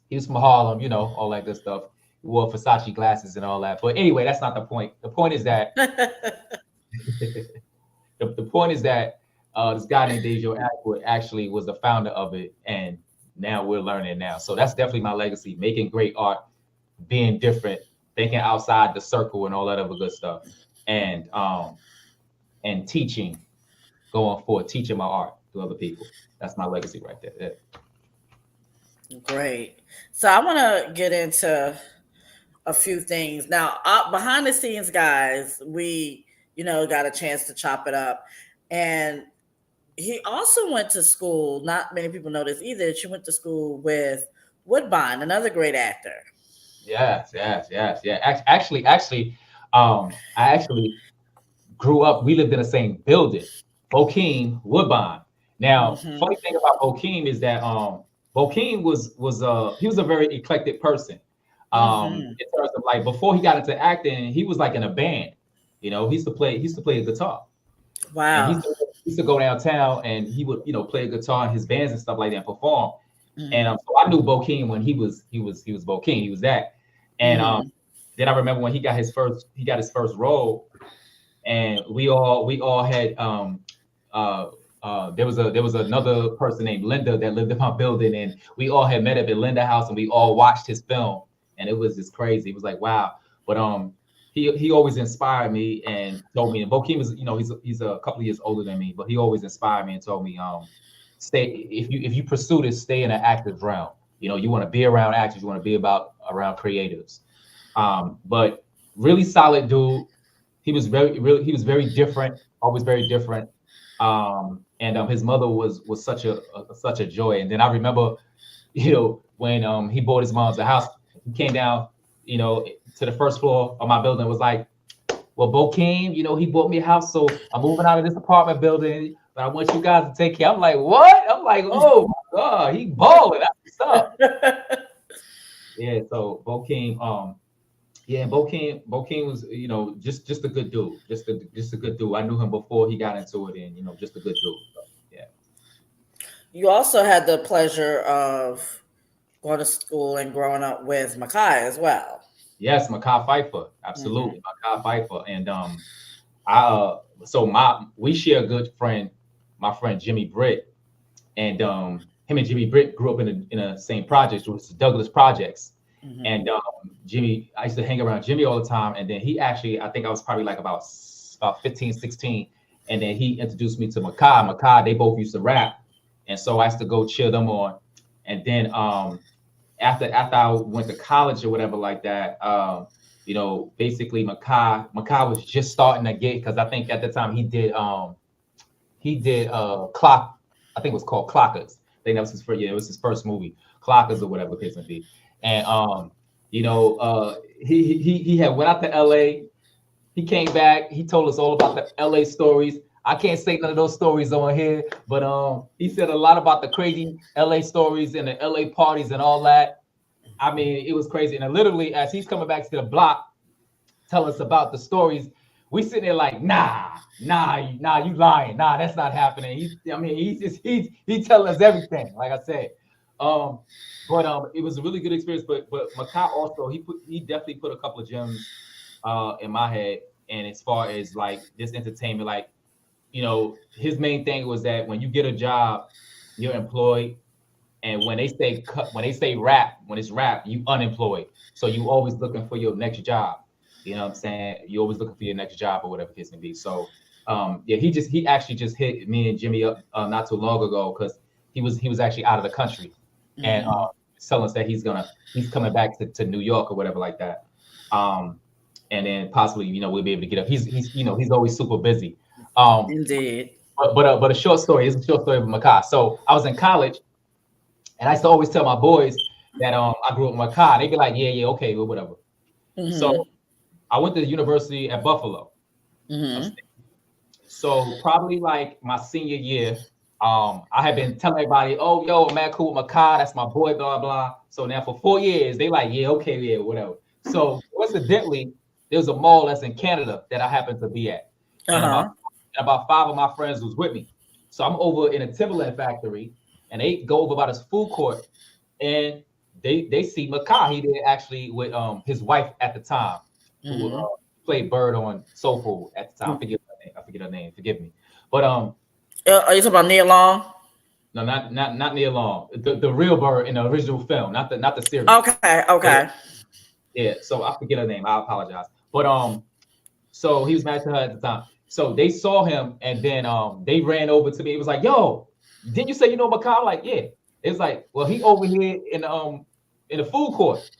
He was from Harlem, all that good stuff. He wore Versace glasses and all that. But anyway, that's not the point. The point is that the point is that this guy named Dajour Ashwood actually was the founder of it, and now we're learning it now. So that's definitely my legacy: making great art, being different, thinking outside the circle, and all that other good stuff, and teaching, going forward, teaching my art to other people. That's my legacy right there. Yeah. Great. So I want to get into a few things now. Behind the scenes, guys, we got a chance to chop it up, and he also went to school. Not many people know this either. She went to school with Woodbine, another great actor. Yes, yes, yes, yeah. I actually grew up. We lived in the same building, Bokeem, Woodbine. Now, Mm-hmm. funny thing about Bokeem is that Bokeem was he was a very eclectic person. Mm-hmm. In terms of like before he got into acting, he was like in a band. He used to play the guitar, and Wow. he used to go downtown and he would play a guitar in his bands and stuff like that and perform. And Mm-hmm. so I knew Bokeem when he was Bokeem. He was that. And Mm-hmm. then I remember when he got his first role, and we all had there was another person named Linda that lived in my building, and we all had met up at Linda house, and we all watched his film, and it was just crazy. It was like wow. But he always inspired me and told me. And Bokeem is he's a couple of years older than me, but he always inspired me and told me stay if you pursue this, stay in an active realm. You want to be around actors, you want to be around creatives. But really solid dude. He was very different, always very different. And his mother was such a joy. And then I remember, when he bought his mom's a house, he came down, to the first floor of my building. Was like, well, Bokeem, he bought me a house, so I'm moving out of this apartment building, but I want you guys to take care. I'm like, what? I'm like, oh my god, he balling. That's what's up. Yeah. So Bokeem, yeah, Bokeem was, just a good dude, just a good dude. I knew him before he got into it, and just a good dude. So, yeah. You also had the pleasure of going to school and growing up with Makai as well. Yes, Makai Pfeiffer, Mm-hmm. absolutely, Makai Pfeiffer, and I so my we share a good friend, my friend Jimmy Britt, and him and Jimmy Britt grew up in the same projects, which was Douglas Projects. Mm-hmm. And I used to hang around Jimmy all the time. And then he actually, I think I was probably like about 15, 16. And then he introduced me to Makai. Makai, they both used to rap. And so I used to go cheer them on. And then after I went to college or whatever like that, basically Makai was just starting to get, because I think at the time he did clock, I think it was called Clockers. think that was his first. Yeah, it was his first movie, Clockers or whatever the case may be. And he had went out to L.A. He came back. He told us all about the L.A. stories. I can't say none of those stories on here, but he said a lot about the crazy L.A. stories and the L.A. parties and all that. I mean, it was crazy. And literally, as he's coming back to the block, tell us about the stories, we sitting there like, nah, you lying. Nah, that's not happening. He telling us everything, like I said. But it was a really good experience. But Makai also, he definitely put a couple of gems in my head. And as far as like this entertainment, like, his main thing was that when you get a job, you're employed. And when they say rap, when it's rap, you unemployed. So you always looking for your next job. You know what I'm saying? You always looking for your next job or whatever the case may be. So he actually just hit me and Jimmy up not too long ago because he was actually out of the country and telling us that he's coming back to New York or whatever like that. And then possibly, we'll be able to get up. He's always super busy. Indeed. But a short story. It's a short story of Makai. So I was in college, and I used to always tell my boys that I grew up in Makai. They'd be like, yeah, okay, well, whatever. Mm-hmm. So I went to the university at Buffalo. Mm-hmm. So probably like my senior year, I had been telling everybody, oh, yo, I'm mad cool with Makai. That's my boy, blah, blah. So now for 4 years, they like, yeah, okay, yeah, whatever. So coincidentally, there was a mall that's in Canada that I happened to be at. And about 5 of my friends was with me. So I'm over in a Timberland factory, and they go over by this food court, and they see Makai. He did actually with his wife at the time, who played Bird on Soul Food at the time. I forget her name. Forgive me. But are you talking about Nia Long? No, not Nia Long. The real Bird in the original film, not the series. Okay. Yeah. So I forget her name. I apologize. But so he was married to her at the time. So they saw him, and then they ran over to me. It was like, yo, didn't you say you know Makai? I'm like, yeah. It's like, well, he over here in the food court.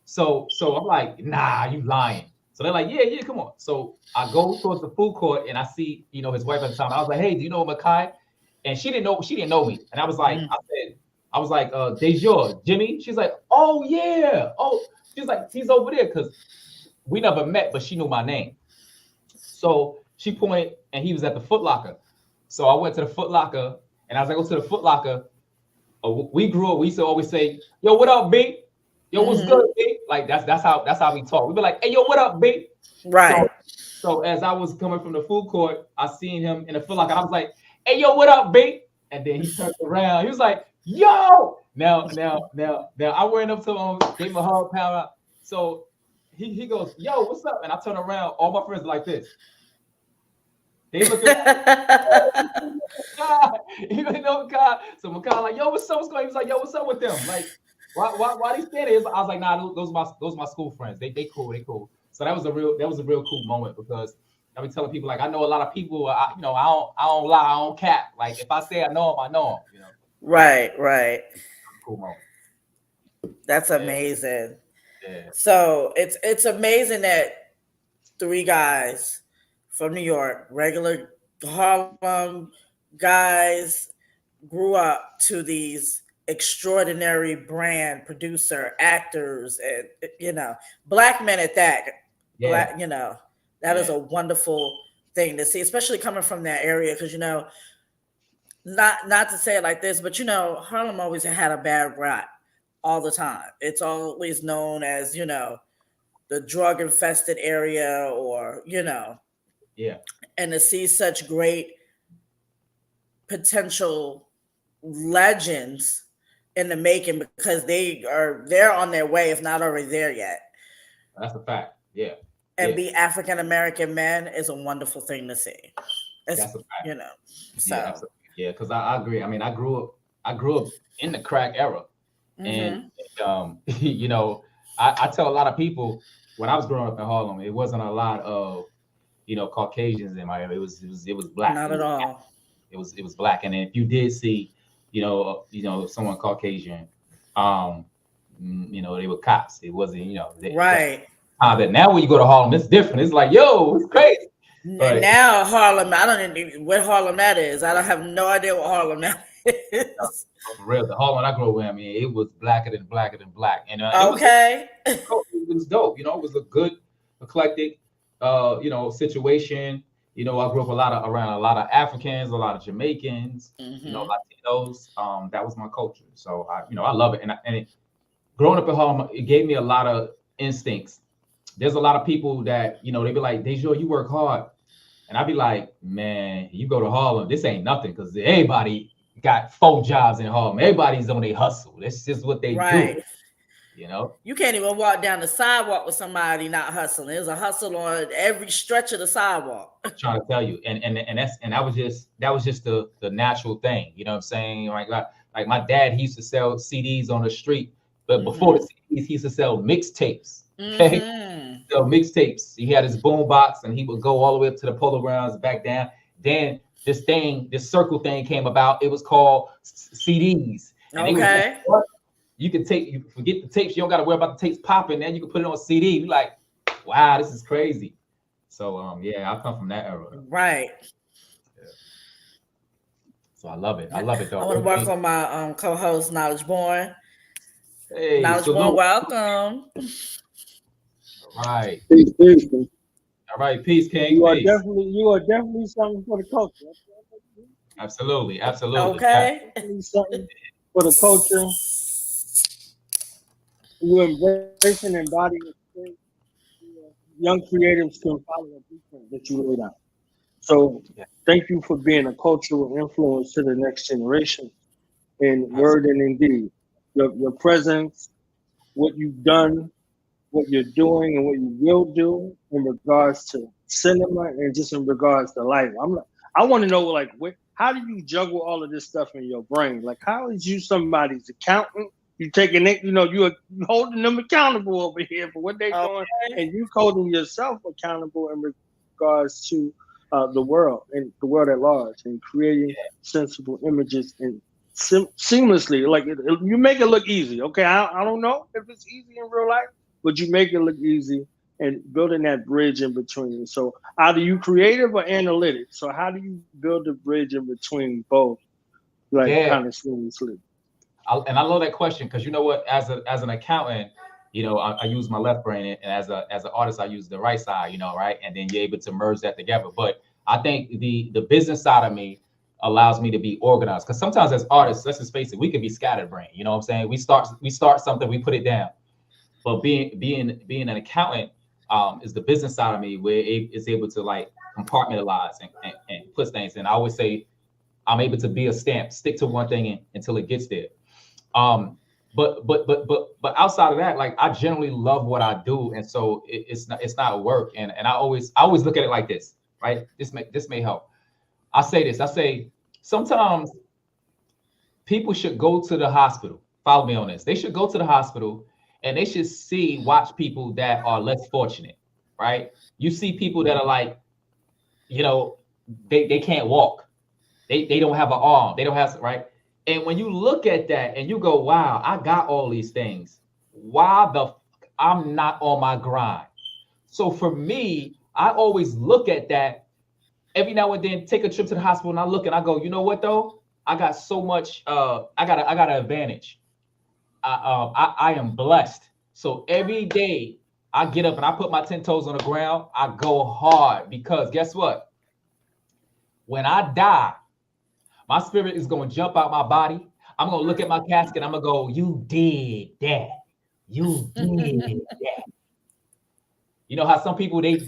So I'm like, nah, you lying. So they're like, yeah, come on. So I go towards the food court, and I see, his wife at the time. I was like, hey, do you know Makai? And she didn't know me. And I was like, Dajour, Jimmy. She's like, oh yeah. Oh, she's like, he's over there because we never met, but she knew my name. So she pointed, and he was at the Foot Locker. So I went to the Foot Locker, and as I go to the Foot Locker, we grew up. We used to always say, "Yo, what up, B? Yo, what's good, B?" Like that's how we talk. We'd be like, "Hey, yo, what up, B?" Right. So as I was coming from the food court, I seen him in the Foot Locker. I was like, "Hey, yo, what up, B?" And then he turned around. He was like, "Yo!" Now, I went up to him, gave him a hug, pound out. So he goes, "Yo, what's up?" And I turn around. All my friends are like this. They look at even though God. So Makai like, yo, what's up? What's going on? He was like, yo, what's up with them? Like, why they stand there? I was like, nah, those are my school friends. They cool. So that was a real cool moment because I be telling people like I know a lot of people. I don't lie, I don't cap. Like if I say I know them, I know them. Right. Cool moment. That's amazing. Yeah. So it's amazing that 3 guys from New York, regular Harlem guys, grew up to these extraordinary brand producer, actors, and black men at that. Yeah. Black, that is a wonderful thing to see, especially coming from that area, because not to say it like this, but Harlem always had a bad rap all the time. It's always known as the drug infested area, or Yeah. and to see such great potential legends in the making, because they're on their way, if not already there yet. That's a fact. Yeah. And be African American men is a wonderful thing to see. That's a fact. So yeah, because I agree. I mean, I grew up in the crack era, and I tell a lot of people when I was growing up in Harlem, it wasn't a lot of Caucasians in my area. It was black. Not at all. It was black, and if you did see, someone Caucasian, they were cops. It wasn't, right. That now when you go to Harlem, it's different. It's like, yo, it's crazy. But now Harlem, I don't know what Harlem that is. I don't have no idea what Harlem that For real, the Harlem I grew up in, I mean, it was blacker than black, and Okay. it was dope. You know, it was a good, eclectic, situation. You know, I grew up around a lot of Africans, a lot of Jamaicans, Hmm. Latinos. That was my culture, so I love it. Growing up in Harlem, it gave me a lot of instincts. There's a lot of people that they be like, Dajour, you work hard, and I'd be like, man, you go to Harlem, this ain't nothing, because everybody got 4 jobs in Harlem. Everybody's on their hustle. That's just what they do, Right. you know. You can't even walk down the sidewalk with somebody not hustling. There's a hustle on every stretch of the sidewalk. Trying to tell you, and that was just the natural thing, you know what I'm saying? Like my dad, he used to sell CDs on the street, but before the Hmm. CDs, he used to sell mixtapes. Okay, Hmm. so mixtapes. He had his boom box, and he would go all the way up to the polo grounds, back down. Then this circle thing came about. It was called CDs, and they was like, Okay. what? You forget the tapes. You don't got to worry about the tapes popping. Then you can put it on CD. You like, wow, this is crazy. So yeah, I come from that era. Right. Yeah. So I love it. I love it I though. want to work on my co-host, Knowledge Born. Hey, Knowledge Born, salute. welcome. All right. Peace, peace. All right. Peace, King. Peace. You are definitely something for the culture. Absolutely. Absolutely. Okay. Definitely something for the culture. You embrace and embody the spirit. Young creatives can follow the blueprint that you laid out. So Yeah, thank you for being a cultural influence to the next generation in word absolutely. and in deed. Your presence, what you've done, what you're doing, and what you will do in regards to cinema and just in regards to life. I want to know, like, how do you juggle all of this stuff in your brain? Like, how is you somebody's accountant? You taking it, you holding them accountable over here for what they're doing, Okay. and you holding yourself accountable in regards to the world and the world at large, and creating sensible images and seamlessly. Like you make it look easy. Okay, I don't know if it's easy in real life, but you make it look easy and building that bridge in between. So either you creative or analytic. So how do you build a bridge in between both, like Yeah. kind of seamlessly? And I love that question because you know what, as an accountant, I use my left brain, and as an artist, I use the right side, right? And then you're able to merge that together. But I think the business side of me allows me to be organized because sometimes as artists, let's just face it, we can be scattered brain. You know what I'm saying? We start something, we put it down. But being an accountant is the business side of me where it is able to like compartmentalize and put things in. I always say I'm able to be a stamp, stick to one thing until it gets there. Um, but outside of that, like I generally love what I do, and so it's not work. And I always look at it like this, right? This may help. I say this. I say sometimes people should go to the hospital. Follow me on this. They should go to the hospital and they should watch people that are less fortunate, right? You see people that are like, you know, they can't walk. They don't have an arm. They don't have right. And when you look at that and you go, wow, I got all these things. Why I'm not on my grind? So for me, I always look at that every now and then, take a trip to the hospital and I look and I go, you know what though? I got so much, I got an advantage. I am blessed. So every day I get up and I put my 10 toes on the ground, I go hard because guess what? When I die, my spirit is going to jump out my body. I'm going to look at my casket. I'm going to go, you did that. You did that. You know how some people they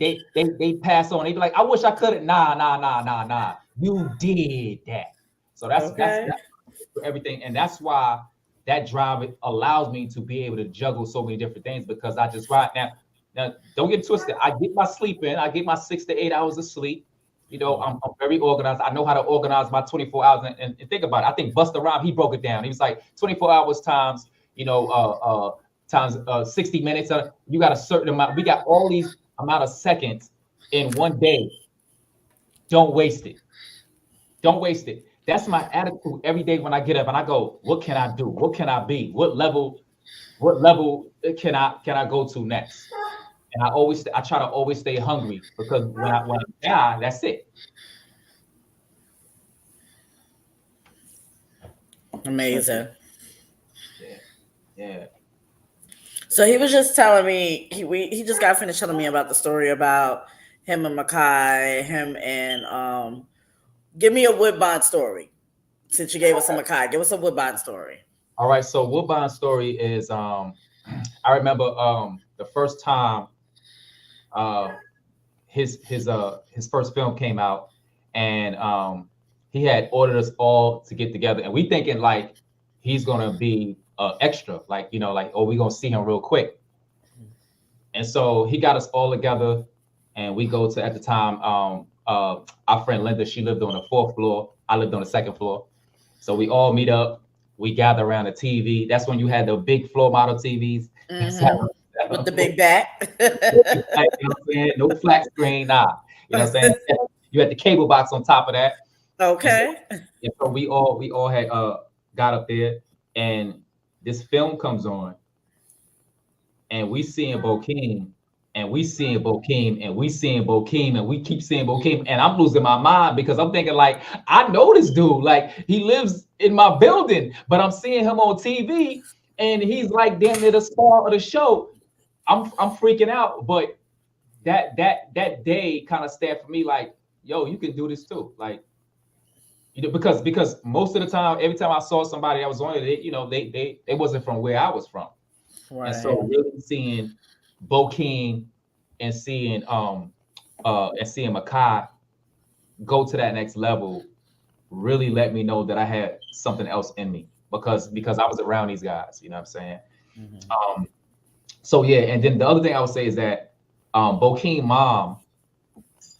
pass on. They be like, I wish I could have. Nah. You did that. So that's Okay. for everything, and that's why that drive allows me to be able to juggle so many different things because I just right now. Now, don't get twisted. I get my sleep in. I get my 6 to 8 hours of sleep. I'm very organized. I know how to organize my 24 hours. And think about it. I think Busta Rhymes, he broke it down. He was like 24 hours times, times 60 minutes. You got a certain amount. We got all these amount of seconds in one day. Don't waste it. Don't waste it. That's my attitude every day when I get up and I go, what can I do? What can I be? What level can I go to next? And I try to always stay hungry because when I die, that's it. Amazing. Yeah, yeah. So he was just telling me he just got finished telling me about the story about him and Makai, him and give me a Woodbine story. Since you gave us a Makai, give us a Woodbine story. All right. So Woodbine's story is I remember the first time uh his first film came out, and he had ordered us all to get together, and we thinking like he's gonna be extra, like like, oh, we gonna see him real quick. And so he got us all together, and we go to, at the time, our friend Linda, she lived on the fourth floor, I lived on the second floor. So we all meet up, we gather around the TV. That's when you had the big floor model TVs. Mm-hmm. With the big back. You know what I'm saying? No flat screen, nah. You know what I'm saying? You had the cable box on top of that. Okay. And so we all had got up there, and this film comes on, and we seeing Bokeem, and we seeing Bokeem, and we seeing Bokeem, and we keep seeing Bokeem, and I'm losing my mind because I'm thinking like, I know this dude, like he lives in my building, but I'm seeing him on TV, and he's like damn near the star of the show. I'm freaking out, but that day kind of stared for me like, yo, you can do this too, like, because most of the time, every time I saw somebody that was on it, they wasn't from where I was from. Right. And so really seeing Bokeem and seeing Makai go to that next level really let me know that I had something else in me, because I was around these guys, you know what I'm saying? Mm-hmm. So yeah, and then the other thing I would say is that Bokeem mom,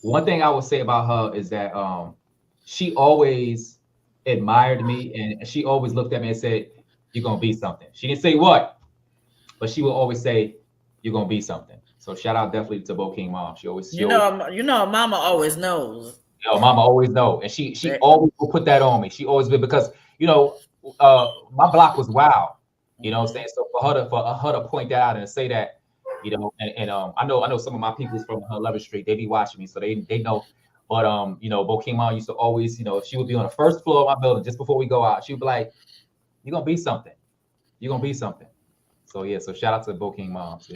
one thing I would say about her is that she always admired me, and she always looked at me and said, "You're gonna be something." She didn't say what, but she will always say, "You're gonna be something." So shout out definitely to Bokeem mom. She always, mama always knows. Mama always know, and she always will put that on me. She always been, because my block was wild. You know what I'm saying? So for her to point that out and say that, and I know some of my people's from 11th Street, they be watching me, so they know. But Bokeem mom used to always, she would be on the first floor of my building just before we go out. She'd be like, "You're gonna be something. You're gonna be something." So yeah, so shout out to Bokeem moms.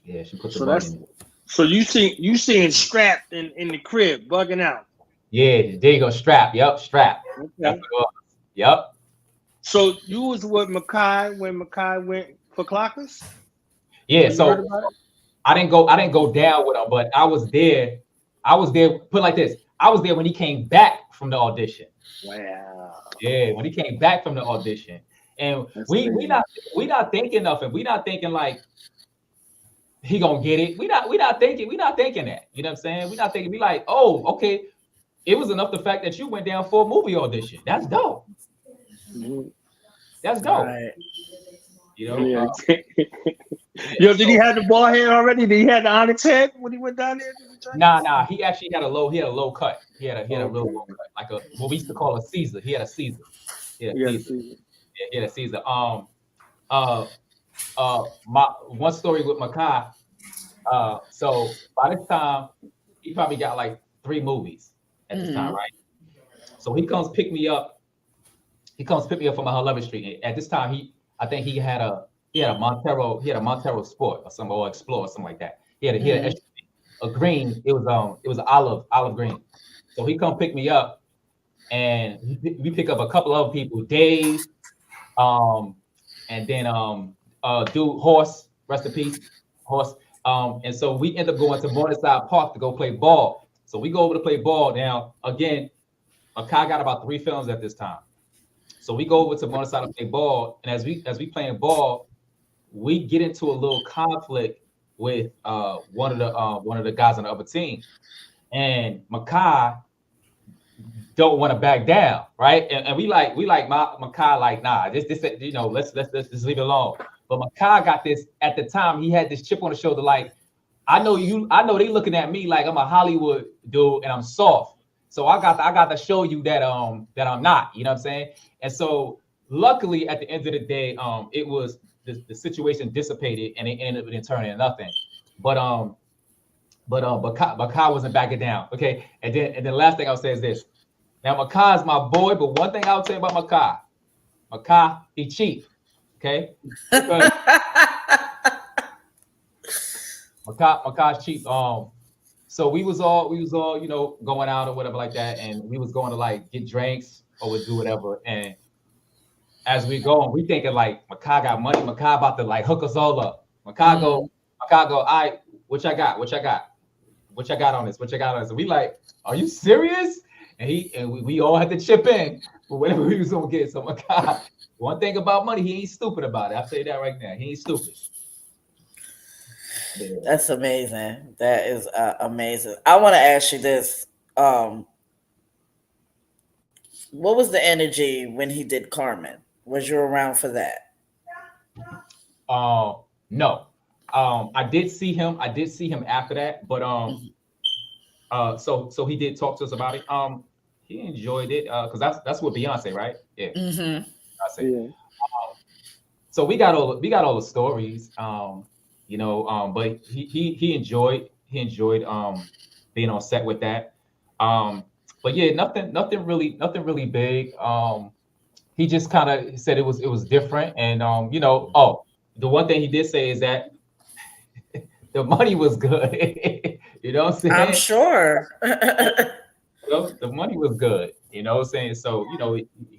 Yeah, she put the money in. So you seeing Strap in the crib bugging out. Yeah, there you go, Strap. Yep, Strap. Okay. Yep. So you was with Makai when Makai went for Clockers? Yeah, so I didn't go down with him, but I was there. Put it like this, I was there when he came back from the audition. Wow. Yeah, when he came back from the audition. And we not thinking nothing. We not thinking like he gonna get it. We not thinking that. You know what I'm saying? We not thinking, be like, oh, okay. It was enough the fact that you went down for a movie audition. That's dope. Mm-hmm. That's dope. Right. Yeah. Yo, did he have the bald head already? Did he have the onyx head when he went down there? Nah. He actually had a low cut. He had a real low cut, like what we used to call a Caesar. He had a Caesar. Yeah, he had a Caesar. My one story with Makai. So by this time, he probably got like 3 movies at this time, right? So he comes pick me up. He comes pick me up from 11th Street. At this time, I think he had a Montero Sport or some, or Explorer, or something like that. He had a green. It was an olive green. So he come pick me up, and we pick up a couple other people, Dave, and then dude Horse, rest in peace, Horse. And so we end up going to Morningside Park to go play ball. So we go over to play ball. Now again, Makai got about 3 films at this time. So we go over to Morningside to play ball, and as we playing ball, we get into a little conflict with one of the guys on the other team, and Makai don't want to back down, right? And we like Makai like, nah, this let's just leave it alone. But Makai got this at the time. He had this chip on the shoulder, like, I know they looking at me like I'm a Hollywood dude and I'm soft. So I got to show you that I'm not, you know what I'm saying? And so luckily at the end of the day, it was the situation dissipated and it ended up turning nothing. But Kai wasn't backing down. Okay. And then last thing I'll say is this. Now Makai is my boy, but one thing I'll tell you about Makai, he cheap. Okay, because Makai's cheap. So we was all going out or whatever like that, and we was going to like get drinks or would do whatever. And as we go, we thinking like Makai got money. Makai about to like hook us all up. Makai go. All right, what y'all got? What y'all got? What y'all got on this? What y'all got on this? And we like, are you serious? And we all had to chip in for whatever we was gonna get. So Makai, one thing about money, he ain't stupid about it. I'll tell you that right now. He ain't stupid. Yeah. That's amazing. That is amazing. I want to ask you this. What was the energy when he did Carmen? Was you around for that? No. I did see him. I did see him after that, but so he did talk to us about it. He enjoyed it because that's what Beyonce, right? Yeah, Mm-hmm. Beyonce. Yeah. So we got all the stories, but he enjoyed being on set with that. But yeah, nothing really big. He just kind of said it was different, and the one thing he did say is that the money was good. You know what I'm saying? I'm sure. The money was good. You know what I'm saying? So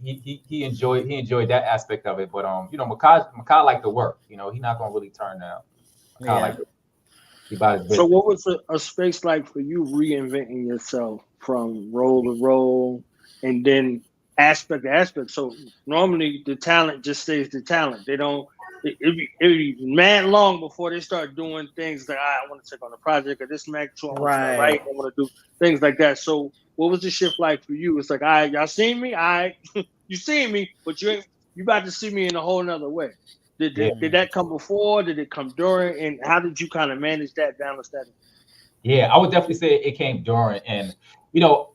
he enjoyed that aspect of it. But Makai liked to work. He's not gonna really turn down. Makai liked to, he bought his business. So what was a space like for you reinventing yourself from role to role, and then aspect to aspect? So normally the talent just stays the talent. They don't. It be mad long before they start doing things like I want to take on a project or this mag tour, I want to do things like that. So what was the shift like for you? It's like, all right, y'all seen me, you seen me, but you about to see me in a whole nother way. Did that come before? Did it come during? And how did you kind of manage that, balance that? Yeah, I would definitely say it came during. And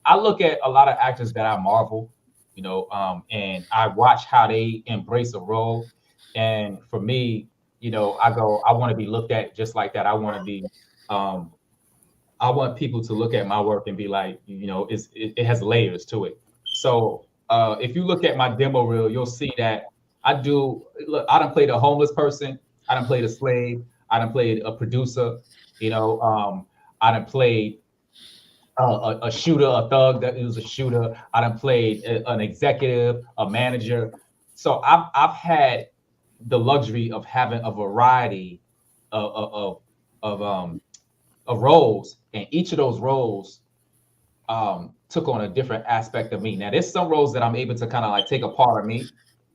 I look at a lot of actors that I marvel, and I watch how they embrace a role. And for me, I want to be looked at just like that. I want to be, I want people to look at my work and be like, it has layers to it. So if you look at my demo reel, you'll see that I done played a homeless person. I done played a slave. I done played a producer. I done played a shooter, a thug that was a shooter. I done played an executive, a manager. So I've had the luxury of having a variety of roles, and each of those roles took on a different aspect of me. Now, there's some roles that I'm able to kind of like take a part of me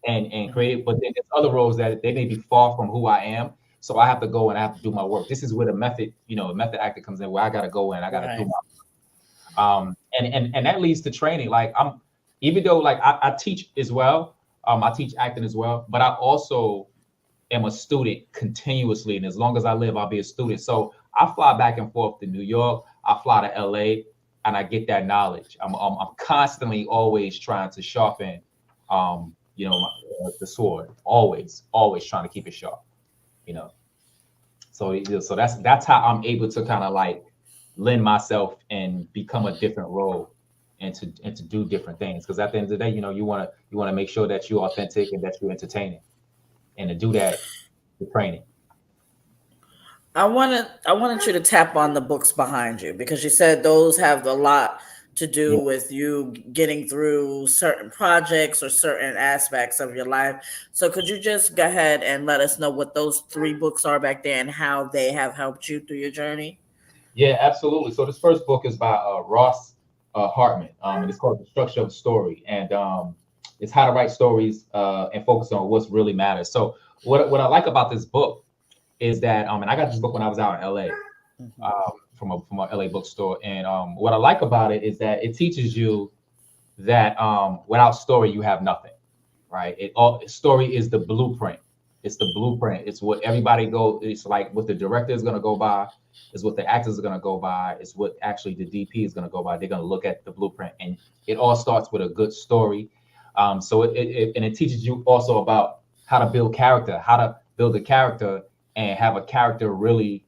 and create, but then there's other roles that they may be far from who I am. So I have to go and I have to do my work. This is where the method actor comes in, where I got to go and I got to do my and that leads to training. Like even though like I teach as well. I teach acting as well, but I also am a student continuously. And as long as I live, I'll be a student. So I fly back and forth to New York. I fly to LA, and I get that knowledge. I'm constantly always trying to sharpen, the sword. Always trying to keep it sharp. So that's how I'm able to kind of like lend myself and become a different role. And to do different things, because at the end of the day, you want to make sure that you're authentic and that you're entertaining, and to do that, the training. I wanted you to tap on the books behind you, because you said those have a lot to do with you getting through certain projects or certain aspects of your life. So could you just go ahead and let us know what those 3 books are back there and how they have helped you through your journey? Yeah, absolutely. So this first book is by Ross Hartman, and it's called The Structure of the Story, and it's how to write stories and focus on what's really matters. So what I like about this book is that, and I got this book when I was out in LA, from a LA bookstore, and what I like about it is that it teaches you that without story you have nothing, right? Story is the blueprint. It's the blueprint. It's what everybody it's like what the director is going to go by, is what the actors are going to go by, is what actually the DP is going to go by. They're going to look at the blueprint, and it all starts with a good story. So it teaches you also about how to build character, how to build a character and have a character really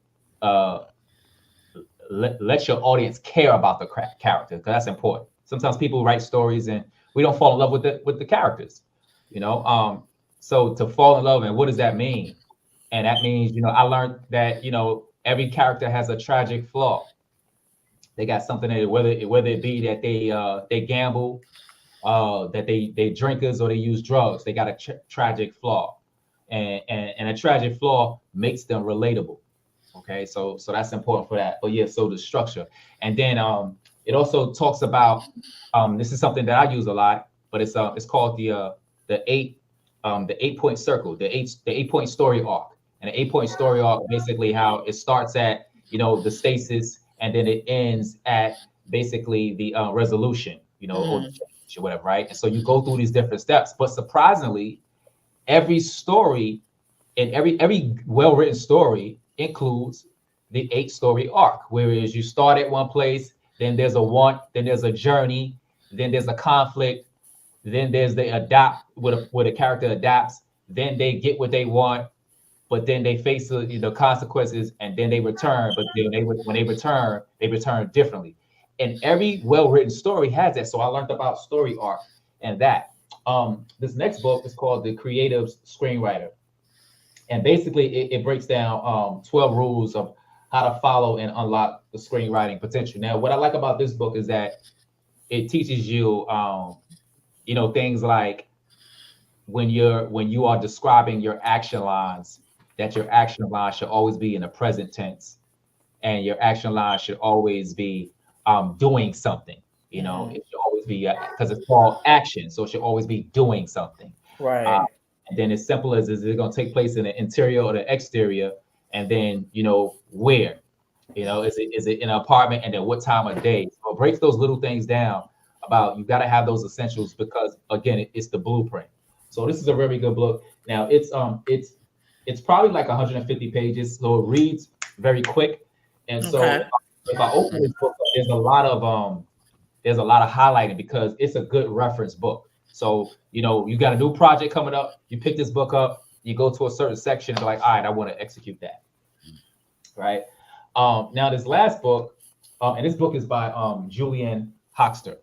let your audience care about the character, because that's important. sometimes people write stories and we don't fall in love with the characters, you know. So to fall in love, and what does that mean? And that means, I learned that, every character has a tragic flaw. They got something that whether it be that they gamble, that they drinkers or they use drugs, they got a tragic flaw, and a tragic flaw makes them relatable. Okay, so that's important for that. But yeah, so the structure, and then it also talks about this is something that I use a lot, but it's called the eight point circle, the 8 point story arc. And the 8 point story arc, basically how it starts at, the stasis, and then it ends at basically the resolution, or the change or whatever, right? And so you go through these different steps. But surprisingly, every story and every well-written story includes the 8 story arc, whereas you start at one place, then there's a want, then there's a journey, then there's a conflict, then there's the adapt, where the character adapts, then they get what they want, but then they face the consequences, and then they return. But then when they return differently. And every well-written story has that. So I learned about story arc and that. This next book is called The Creative Screenwriter. And basically it breaks down 12 rules of how to follow and unlock the screenwriting potential. Now, what I like about this book is that it teaches you, things like when you are describing your action lines, that your action line should always be in the present tense, and your action line should always be doing something. It should always be, because it's called action, so it should always be doing something. Right. And then as simple as, is it going to take place in the interior or the exterior, and then where, is it in an apartment, and then what time of day? So it breaks those little things down about, you got to have those essentials, because again, it's the blueprint. So this is a very good book. Now it's probably like 150 pages, so it reads very quick. And so if I open this book, there's a lot of highlighting, because it's a good reference book. So you got a new project coming up, you pick this book up, you go to a certain section, and like, all right, I want to execute that. Right. Now this last book, and this book is by Julian Hoxter.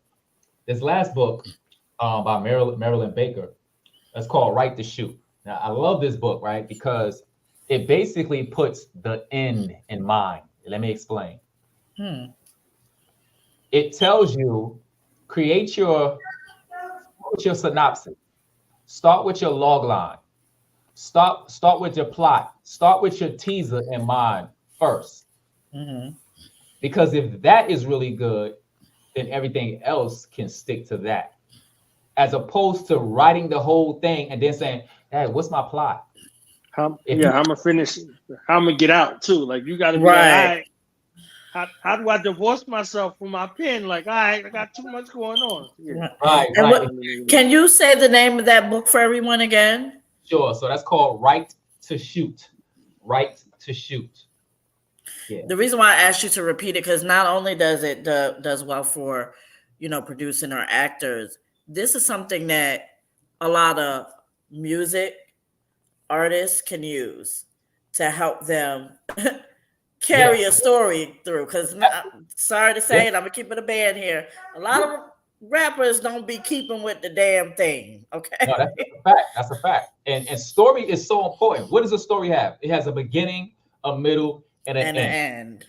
This last book by Marilyn Baker, it's called Right to Shoot. Now, I love this book, right? Because it basically puts the end in mind. Let me explain. It tells you, create your synopsis. Start with your log line. Start with your plot. Start with your teaser in mind first. Because if that is really good, then everything else can stick to that. As opposed to writing the whole thing and then saying, hey, what's my plot? I'm gonna finish. How I'm gonna get out too. Like, you got to be right. Like, how do I divorce myself from my pen? Like, all right, I got too much going on. Yeah. Right. Can you say the name of that book for everyone again? Sure. So that's called Right to Shoot. Right to Shoot. Yeah. The reason why I asked you to repeat it, because not only does it does well for producing our actors, this is something that a lot of music artists can use to help them carry a story through. Because sorry to say it, I'm gonna keep it a band here. A lot of rappers don't be keeping with the damn thing. Okay. No, that's a fact. That's a fact. And story is so important. What does a story have? It has a beginning, a middle, and an end.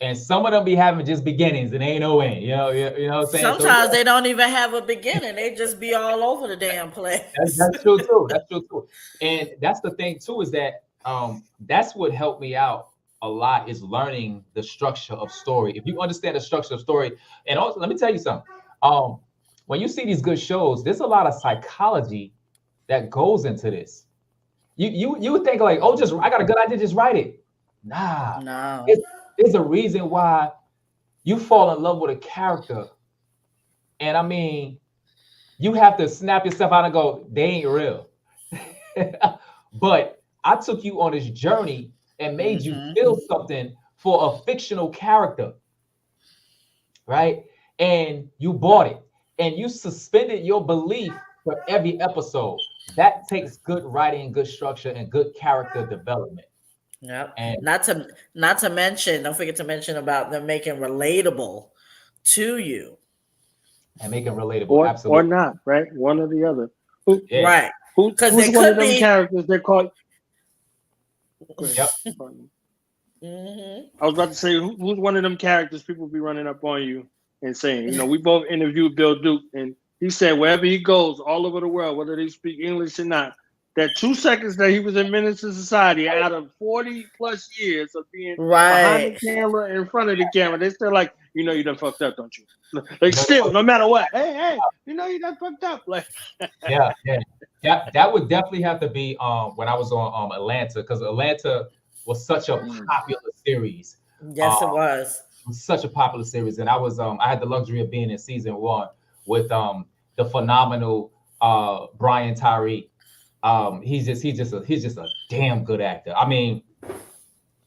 And some of them be having just beginnings and ain't no end. You know what I'm saying? Sometimes they don't even have a beginning. They just be all over the damn place. That's true too. That's true too. And that's the thing too, is that that's what helped me out a lot, is learning the structure of story. If you understand the structure of story, and also let me tell you something. When you see these good shows, there's a lot of psychology that goes into this. You would think like, oh, I got a good idea, just write it. Nah. No. There's a reason why you fall in love with a character. And I mean, you have to snap yourself out and go, they ain't real. But I took you on this journey and made you feel something for a fictional character. Right? And you bought it. And you suspended your belief for every episode. That takes good writing, good structure, and good character development. Yep. And not to mention, don't forget to mention about them making relatable to you. and make it relatable. or Absolutely. not, right? One or the other. Who Yeah. Right. Because who's they one of could them be. characters they call? Go ahead. Yep. Pardon. Mhm. I was about to say who's one of them characters people be running up on you and saying, we both interviewed Bill Duke, and he said wherever he goes, all over the world, whether they speak English or not, that 2 seconds that he was in Menace to Society out of 40 plus years of being behind Right. the camera, in front of the camera, they still like, you done fucked up, don't you? Like You know, still, no matter what, hey, you done fucked up. Like yeah, yeah. That would definitely have to be when I was on Atlanta, because Atlanta was such a popular series. Yes, it was. Such a popular series, and I had the luxury of being in season one with the phenomenal Brian Tyree. He's just a damn good actor. I mean,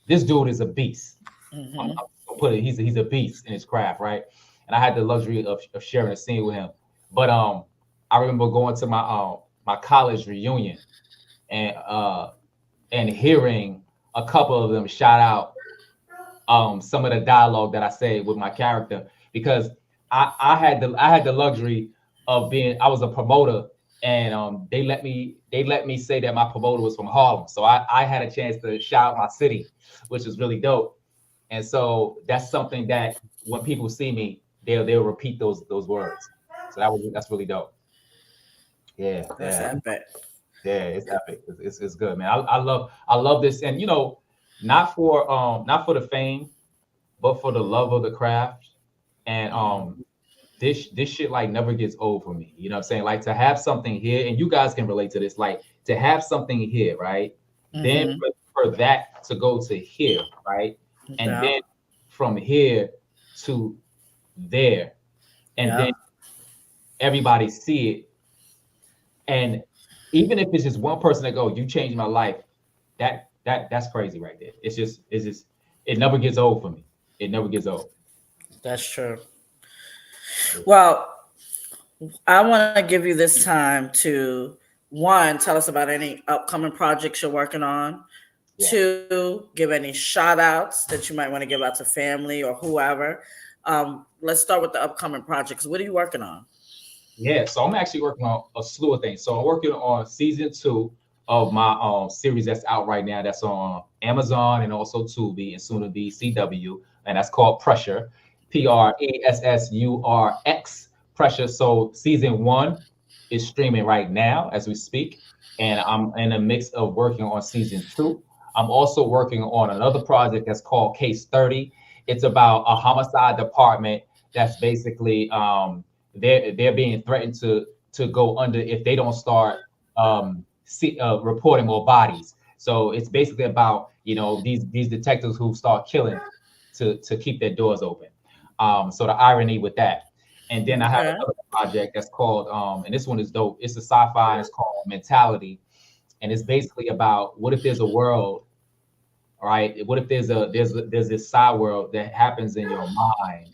this dude is a beast. I'm gonna put it. He's a beast in his craft, right? And I had the luxury of sharing a scene with him. But I remember going to my college reunion and hearing a couple of them shout out some of the dialogue that I said with my character, because I had the luxury of being, I was a promoter, and they let me say that my promoter was from Harlem, so I had a chance to shout out my city, which is really dope. And so that's something that when people see me, they'll repeat those words. So that's really dope. Yeah, That's yeah, epic. yeah. It's epic. It's good, man. I love this, and not for the fame, but for the love of the craft. And this shit like never gets old for me. You know what I'm saying? Like to have something here, and you guys can relate to this, like to have something here, right? Then for that to go to here, right? And Yeah. then from here to there, and Yeah. then everybody see it. And even if it's just one person that go, you changed my life, that's crazy right there. It's just it never gets old for me. It never gets old. That's true. Well, I want to give you this time to, one, tell us about any upcoming projects you're working on. Yeah. Two, give any shout outs that you might want to give out to family or whoever. Let's start with the upcoming projects. What are you working on? Yeah, so I'm actually working on a slew of things. So I'm working on season 2 of my series that's out right now. That's on Amazon and also Tubi and soon to be CW, and that's called Pressure, Pressurx, Pressure. So season 1 is streaming right now as we speak, and I'm in a mix of working on season 2. I'm also working on another project that's called Case 30. It's about a homicide department that's basically they're being threatened to go under if they don't start reporting more bodies. So it's basically about these detectives who start killing to keep their doors open. So the irony with that. And then I have another project that's called and this one is dope. It's a sci-fi and it's called Mentality, and it's basically about what if there's a world, right? What if there's this side world that happens in your mind,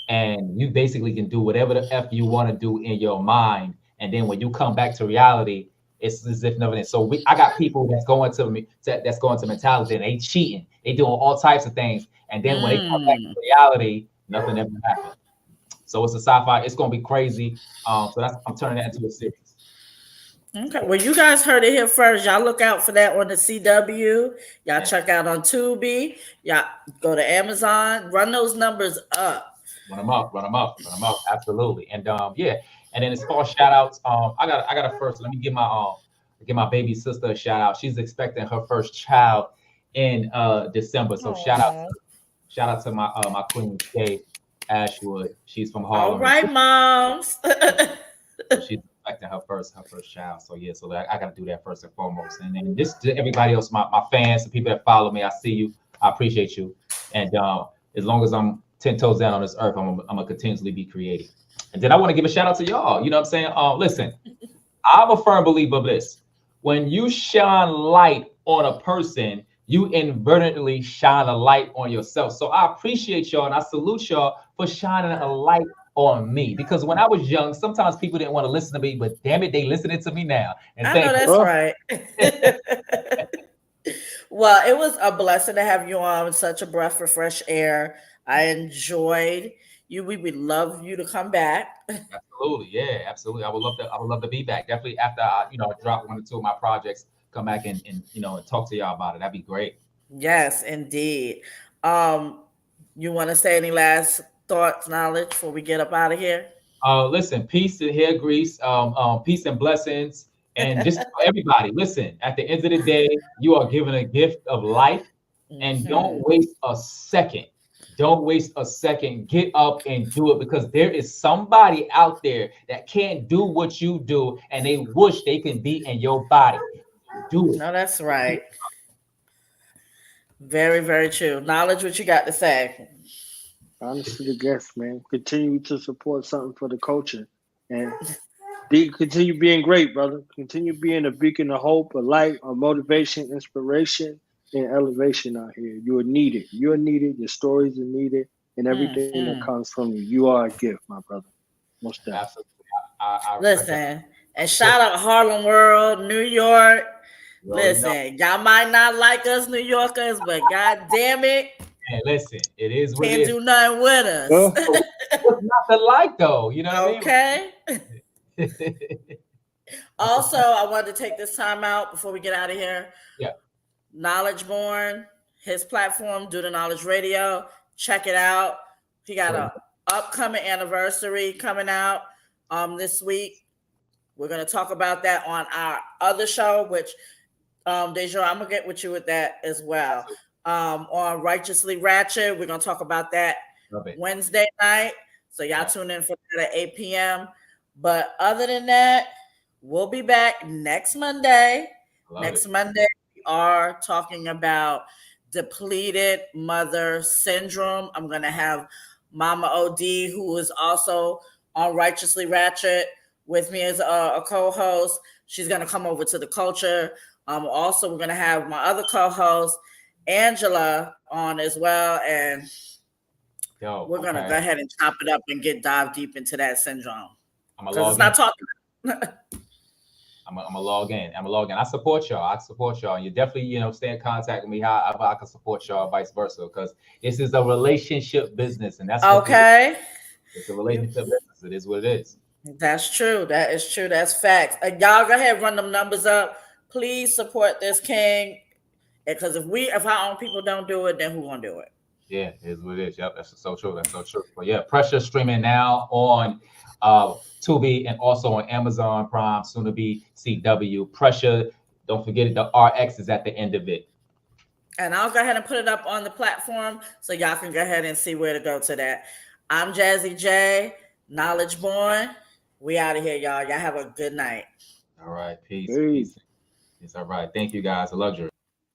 and you basically can do whatever the f you want to do in your mind, and then when you come back to reality, it's as if nothing is. So I got people that's going to Mentality, and they cheating, they doing all types of things, and then when they come back to reality, nothing ever happened. So it's a sci-fi. It's gonna be crazy. So I'm turning that into a series. Okay, well, you guys heard it here first. Y'all look out for that on the CW. Y'all check out on Tubi. Y'all go to Amazon. Run those numbers up. Run them up. Absolutely. And yeah. And then as far as shout outs, I got a first. Let me give my baby sister a shout out. She's expecting her first child in December. So shout out to my queen Dajour Ashwood. She's from Harlem. All right, moms. So she's expecting her first child. So yeah, so I got to do that first and foremost. And then just to everybody else, my fans, the people that follow me, I see you, I appreciate you. And as long as I'm 10 toes down on this earth, I'm gonna continuously be creating. And then I want to give a shout out to y'all. You know what I'm saying? Listen, I'm a firm believer of this. When you shine light on a person, you inadvertently shine a light on yourself. So I appreciate y'all and I salute y'all for shining a light on me, because when I was young, sometimes people didn't want to listen to me, but damn it, they listening to me now. And I know that's right. Well, it was a blessing to have you on. Such a breath of fresh air. I enjoyed We would love you to come back. Absolutely, yeah, absolutely. I would love to. I would love to be back. Definitely after I, drop one or two of my projects, come back and talk to y'all about it. That'd be great. Yes, indeed. Um, you want to say any last thoughts, knowledge before we get up out of here? Listen, peace and hair grease, peace and blessings, and just for everybody. Listen, at the end of the day, you are given a gift of life, and don't Mhm. waste a second. Don't waste a second. Get up and do it because there is somebody out there that can't do what you do, and they wish they can be in your body. Do it. No, that's right. Very, very true. Knowledge, what you got to say? Honestly, the guest, man. Continue to support something for the culture, and continue being great, brother. Continue being a beacon of hope, a light, a motivation, inspiration, and elevation out here. You are needed. You are needed. Your stories are needed, and everything that Mhm. comes from you. You are a gift, my brother. Most definitely. Absolutely. I respect that. Listen, and shout out Harlem World, New York. You already know. Listen, y'all might not like us New Yorkers, but god damn it, And listen, it is what it can't is. do nothing with us. Well, So what's not to like though? You know what Okay. I mean? Also, I wanted to take this time out before we get out of here. Yeah. Knowledge Born, his platform, Do the Knowledge Radio. Check it out. He got Great. a upcoming anniversary coming out this week. We're gonna talk about that on our other show, which Dajour, I'm gonna get with you with that as well. On Righteously Ratchet, we're gonna talk about that Love it. Wednesday night. So y'all Yeah. tune in for that at 8 p.m. But other than that, we'll be back next Monday. Love Next it. Monday, we are talking about depleted mother syndrome. I'm gonna have Mama OD, who is also on Righteously Ratchet, with me as a co-host. She's gonna come over to the culture. Also, we're gonna have my other co-host, Angela, on as well, and Yo, we're gonna go ahead and chop it up and dive deep into that syndrome I'm a because log it's not in. talking. I'm a log in. I'm a log in. I support y'all. You definitely, stay in contact with me. However, I can support y'all, vice versa, because this is a relationship business, and that's what Okay. it's a relationship business. It is what it is. That's true. That is true. That's facts. Y'all go ahead, run them numbers up. Please support this king. Because if our own people don't do it, then who gonna do it? Yeah, it is what it is. Yep, that's so true. That's so true. But yeah, Pressure streaming now on Tubi and also on Amazon Prime, soon to be CW. Pressure, don't forget the RX is at the end of it. And I'll go ahead and put it up on the platform so y'all can go ahead and see where to go to that. I'm Jazzy J, Knowledge Born. We out of here, y'all. Y'all have a good night. All right, peace. Hey. Peace. It's all right. Thank you guys. A luxury.